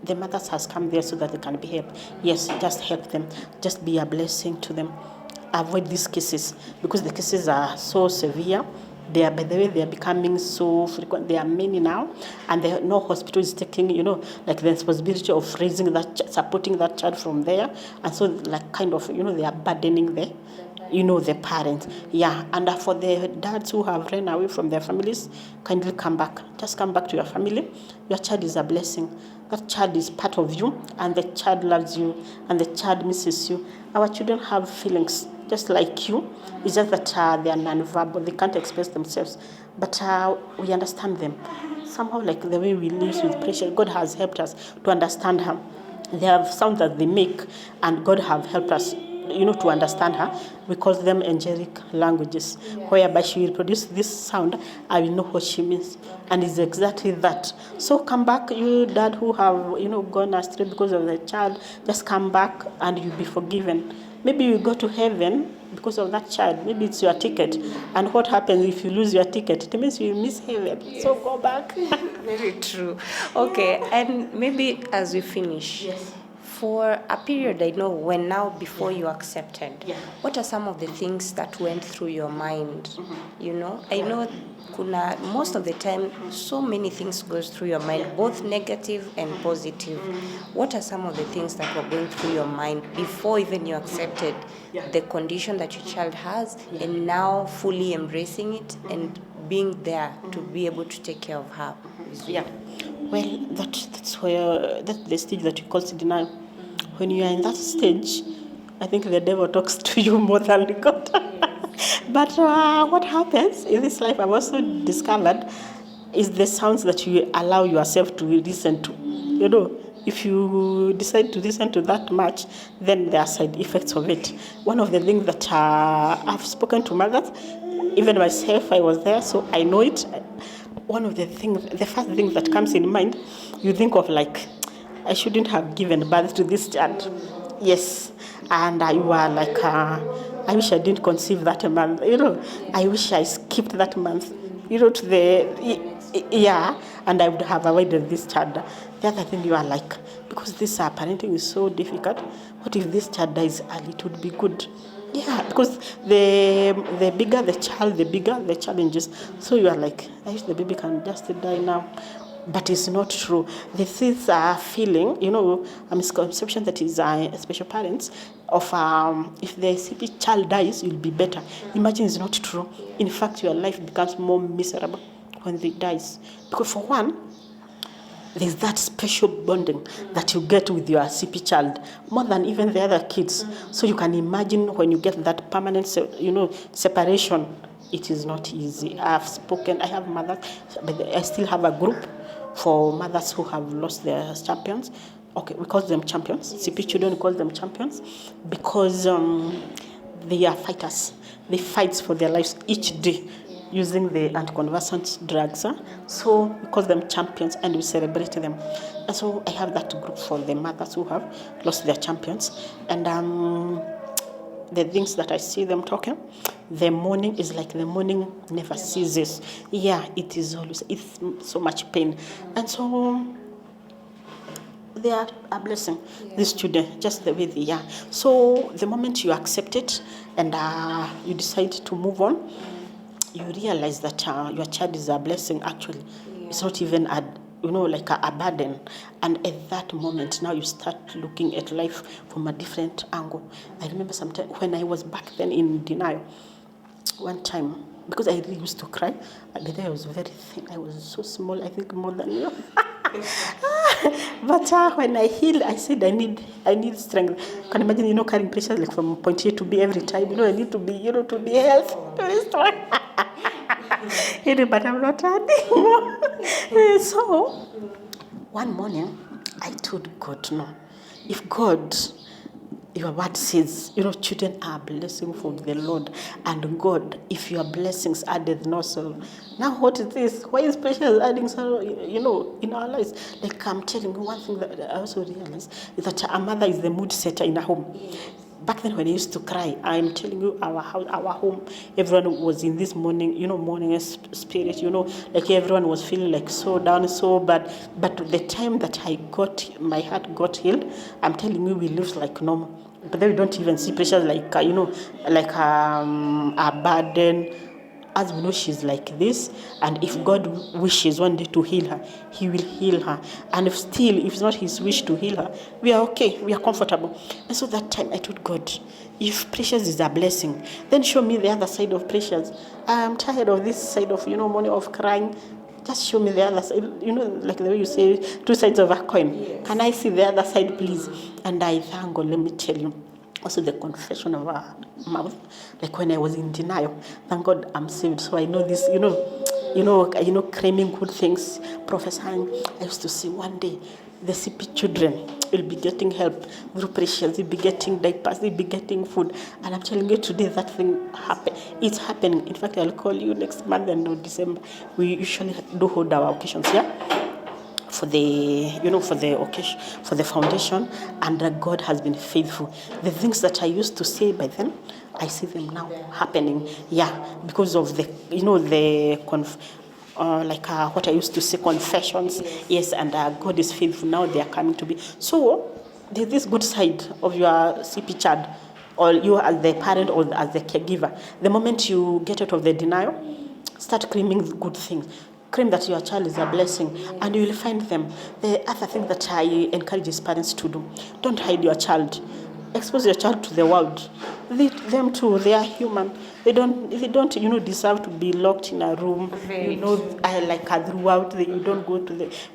The mothers has come there so that they can be helped. Yes, just help them. Just be a blessing to them. Avoid these cases because the cases are so severe. By the way, they are becoming so frequent. There are many now, and no hospital is taking, like the responsibility of raising that, supporting that child from there, and so like kind of, they are burdening the parents. Yeah, and for the dads who have run away from their families, kindly come back. Just come back to your family. Your child is a blessing. That child is part of you, and the child loves you, and the child misses you. Our children have feelings just like you. It's just that they are non-verbal. They can't express themselves, but we understand them. Somehow, like the way we live with pressure, God has helped us to understand her. They have sounds that they make, and God have helped us, to understand her. We call them angelic languages, whereby she will produce this sound, I will know what she means. And it's exactly that. So come back, you dad who have, gone astray because of the child, just come back and you'll be forgiven. Maybe you go to heaven because of that child. Maybe it's your ticket. And what happens if you lose your ticket? It means you miss heaven. Yes. So go back.
Very true. Okay, and maybe as we finish,
Yes.
For a period, I know before you accepted, what are some of the things that went through your mind? I know most of the time, so many things goes through your mind, both negative and positive. What are some of the things that were going through your mind before even you accepted the condition that your child has, and now fully embracing it and being there to be able to take care of her?
Yeah. Well, that's the stage that you call denial. When you are in that stage, I think the devil talks to you more than God. But what happens in this life, I've also discovered, is the sounds that you allow yourself to listen to. If you decide to listen to that much, then there are side effects of it. One of the things that I've spoken to mothers, even myself, I was there, so I know it. One of the first thing that comes in mind, you think of like, I shouldn't have given birth to this child. Yes. And you are like, I wish I didn't conceive that month. I wish I skipped that month, to and I would have avoided this child. The other thing, you are like, because this parenting is so difficult, what if this child dies early? It would be good. Yeah, because the bigger the child, the bigger the challenges. So you are like, I wish the baby can just die now. But it's not true. This is a feeling, a misconception that is, especially parents, of if the CP child dies, you'll be better. Imagine it's not true. In fact, your life becomes more miserable when they dies. Because for one, there's that special bonding that you get with your CP child, more than even the other kids. So you can imagine when you get that permanent, separation, it is not easy. I have mothers, but I still have a group for mothers who have lost their champions. Okay, we call them champions. CP children call them champions because they are fighters. They fight for their lives each day using the anticonvulsant drugs. So we call them champions and we celebrate them. And so I have that group for the mothers who have lost their champions. And the things that I see them talking, the morning is like the morning never ceases. Yeah, it is always, it's so much pain. And so they are a blessing, these children, just the way they are. So the moment you accept it and you decide to move on, you realize that your child is a blessing actually. It's not even like a burden. And at that moment, now you start looking at life from a different angle. I remember sometime when I was back then in denial, one time, because I really used to cry, but I was very thin. I was so small, I think more than you. But when I healed, I said I need strength. You can imagine, carrying pressure like from point A to B every time. I need to be, to be healthy, to be strong. But I'm not anymore. So, one morning, I told God, no, if God your word says, children are a blessing from the Lord. And God, if your blessings added no sorrow. Now what is this? Why is pressure adding sorrow, in our lives? Like I'm telling you, one thing that I also realized is that a mother is the mood setter in a home. Yes. Back then when I used to cry, I'm telling you, our house, our home, everyone was in this morning, morning spirit, like everyone was feeling like so down, so bad. But the time that my heart got healed, I'm telling you, we lived like normal. But then we don't even see pressure like, like a burden. As we know, she's like this, and if God wishes one day to heal her, He will heal her. And if it's not His wish to heal her, we are okay, we are comfortable. And so that time I told God, if pressures is a blessing, then show me the other side of pressures. I'm tired of this side of, morning of crying. Just show me the other side, like the way you say, two sides of a coin. Yes. Can I see the other side, please? And I thank God, let me tell you. Also the confession of our mouth, like when I was in denial, thank God I'm saved. So I know this, claiming good things, prophesying. I used to say one day the CP children will be getting help through pressures, they'll be getting diapers, they'll be getting food. And I'm telling you today that thing happened. It's happening. In fact, I'll call you next month and December. We usually do hold our occasions, for the occasion, for the foundation, and God has been faithful. The things that I used to say by then, I see them now happening. Because of the what I used to say, confessions. Yes, and God is faithful. Now they are coming to be. So there's this good side of your CP child, or you as the parent or as the caregiver. The moment you get out of the denial, start claiming good things. Claim that your child is a blessing, and you will find them. The other thing that I encourage his parents to do, don't hide your child. Expose your child to the world. Them too, they are human. They don't deserve to be locked in a room. Throughout. You don't go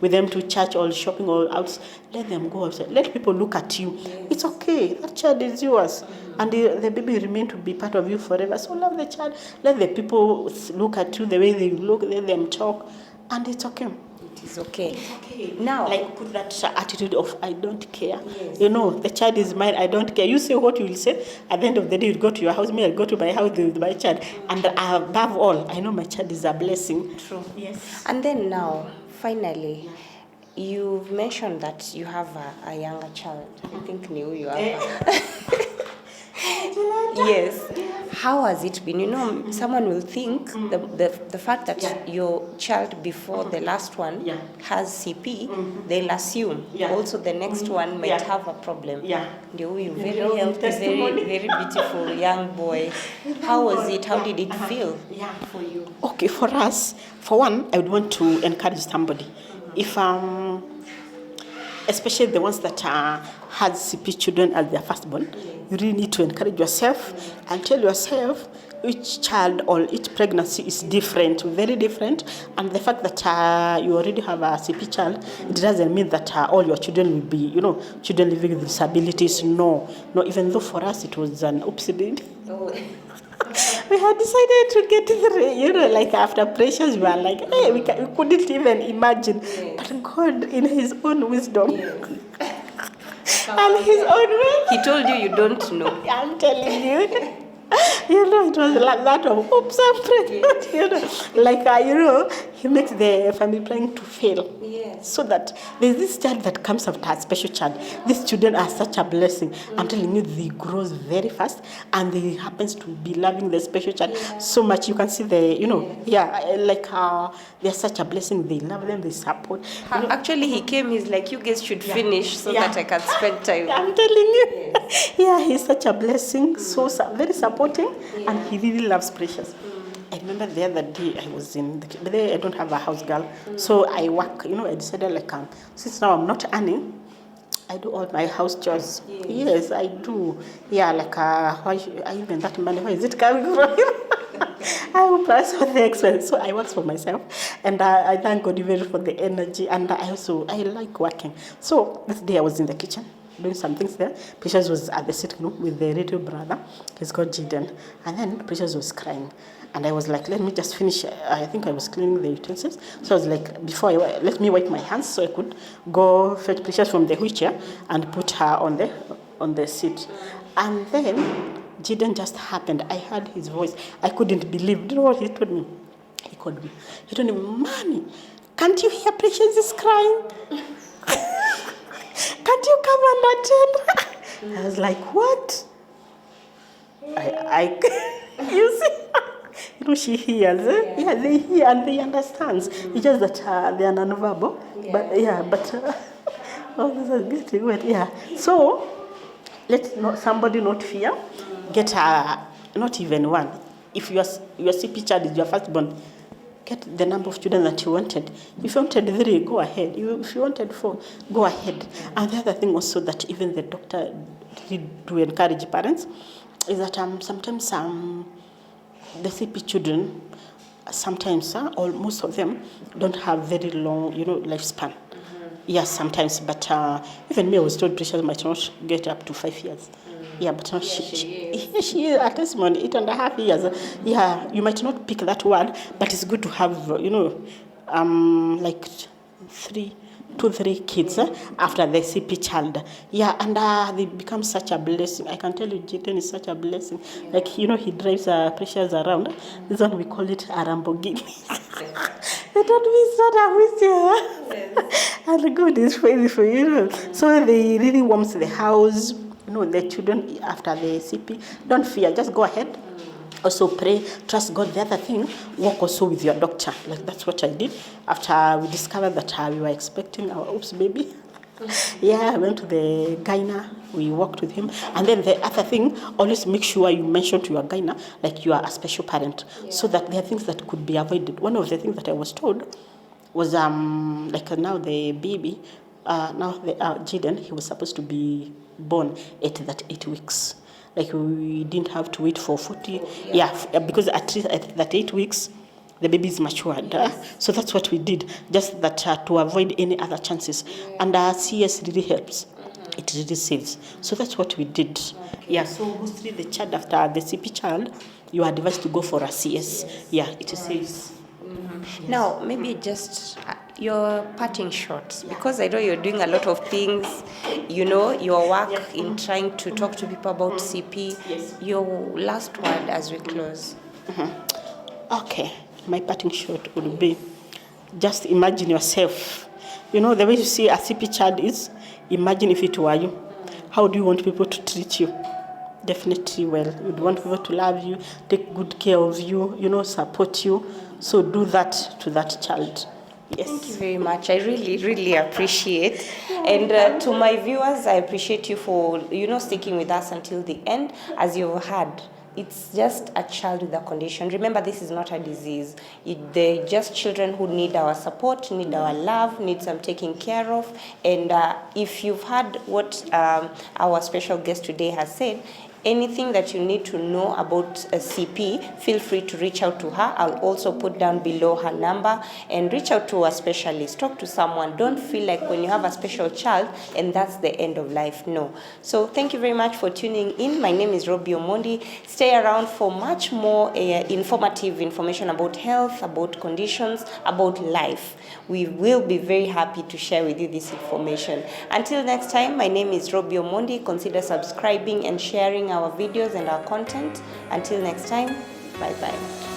with them to church or shopping or out. Let them go outside. Let people look at you. Yes. It's okay. That child is yours. And the baby remain to be part of you forever. So love the child. Let the people look at you the way they look. Let them talk. And it's okay.
It is okay. Now,
put that attitude of I don't care. Yes. The child is mine. I don't care. You say what you will say. At the end of the day, you go to your house. Me, I go to my house with my child. And above all, I know my child is a blessing.
True.
Yes.
And then now, finally, you've mentioned that you have a younger child. I think you have. Yes. How has it been? Someone will think the fact that your child before the last one has CP, they'll assume also the next one might have a problem. You're very healthy, very, very beautiful young boy. How was it? How did it feel for you?
Okay, for us, for one, I would want to encourage somebody. If especially the ones that had CP children as their firstborn, you really need to encourage yourself and tell yourself each child or each pregnancy is different, very different. And the fact that you already have a CP child, it doesn't mean that all your children will be, children living with disabilities. No, even though for us it was an oopsie baby. We had decided to get through, after pressures, we were like, hey, we couldn't even imagine. But God, in His own wisdom, and His own way,
He told you don't know.
I'm telling you. It was that of oops, I'm pregnant. He makes the family planning to fail. Yes. So that there's this child that comes after a special child. These children are such a blessing. I'm telling you, they grow very fast, and they happens to be loving the special child so much. You can see they're such a blessing. They love them, they support.
Actually, he came, he's like, you guys should finish so that I can spend time.
I'm telling you. Yes. He's such a blessing, so very supporting, and he really loves Precious. I remember the other day I was but I don't have a house girl, so I work, I decided since now I'm not earning, I do all my house chores. Yes, I do. Even that money, where is it coming from? I will pass for the expense. So I work for myself, and I thank God even for the energy, and I like working. So this day I was in the kitchen doing some things there. Precious was at the sitting room with the little brother. He's called Jaden. And then Precious was crying. And I was like, let me just finish. I think I was cleaning the utensils. So I was like, let me wipe my hands so I could go fetch Precious from the wheelchair and put her on the on the seat. And then Jaden just happened. I heard his voice. I couldn't believe. Do you know what he told me? He called me. He told me, Mommy, can't you hear Precious is crying? Can't you come and attend? I was like, what? You see? You know, she hears. Yeah, they hear and they understand. It's just that they are non-verbal. Yeah. But oh, this is getting wet. Yeah. So let somebody not fear. Get not even one. If your CP child is your firstborn, get the number of children that you wanted. If you wanted 3, go ahead. If you wanted 4, go ahead. And the other thing also that even the doctor did to encourage parents is that sometimes the CP children, sometimes or most of them don't have very long, lifespan. Yes, sometimes, but even me, I was told Precious might not get up to 5 years. Yeah, but now she at least 8.5 years. Yeah, you might not pick that word, but it's good to have, like 2-3 kids after the CP child. Yeah, and they become such a blessing. I can tell you, Jaden is such a blessing. Like, he drives Precious around. This one, we call it a Lamborghini. They don't miss that, and God is faithful, So they really warms the house. The children after the CP, don't fear, just go ahead. Also pray, trust God. The other thing, work also with your doctor. Like that's what I did after we discovered that we were expecting our baby. Yeah, I went to the gyna, we worked with him. And then the other thing, always make sure you mention to your gyna, like you are a special parent, so that there are things that could be avoided. One of the things that I was told was, like now the baby, now the Jaden, he was supposed to be born at that 8 weeks. Like we didn't have to wait for 40, because at least at that 8 weeks, the baby is matured. So that's what we did, just that to avoid any other chances. And CS really helps. It really saves. So that's what we did. Yeah, so mostly the child after the CP child, you are advised to go for a CS. Yeah, it saves.
Now, maybe just your parting shots, because I know you're doing a lot of things, your work in trying to talk to people about CP.
Yes.
Your last word as we close.
Okay, my parting shot would be, just imagine yourself. The way you see a CP child is, imagine if it were you. How do you want people to treat you? Definitely well. You'd want people to love you, take good care of you, support you. So do that to that child. Yes.
Thank you very much. I really, really appreciate. And to my viewers, I appreciate you for, sticking with us until the end. As you've heard, it's just a child with a condition. Remember, this is not a disease. They're just children who need our support, need our love, need some taking care of. And if you've heard what our special guest today has said, anything that you need to know about a CP, feel free to reach out to her. I'll also put down below her number, and reach out to a specialist. Talk to someone. Don't feel like when you have a special child and that's the end of life. No. So thank you very much for tuning in. My name is Robbie Omondi. Stay around for much more informative information about health, about conditions, about life. We will be very happy to share with you this information. Until next time, my name is Robbie Omondi. Consider subscribing and sharing our videos and our content. Until next time, bye-bye.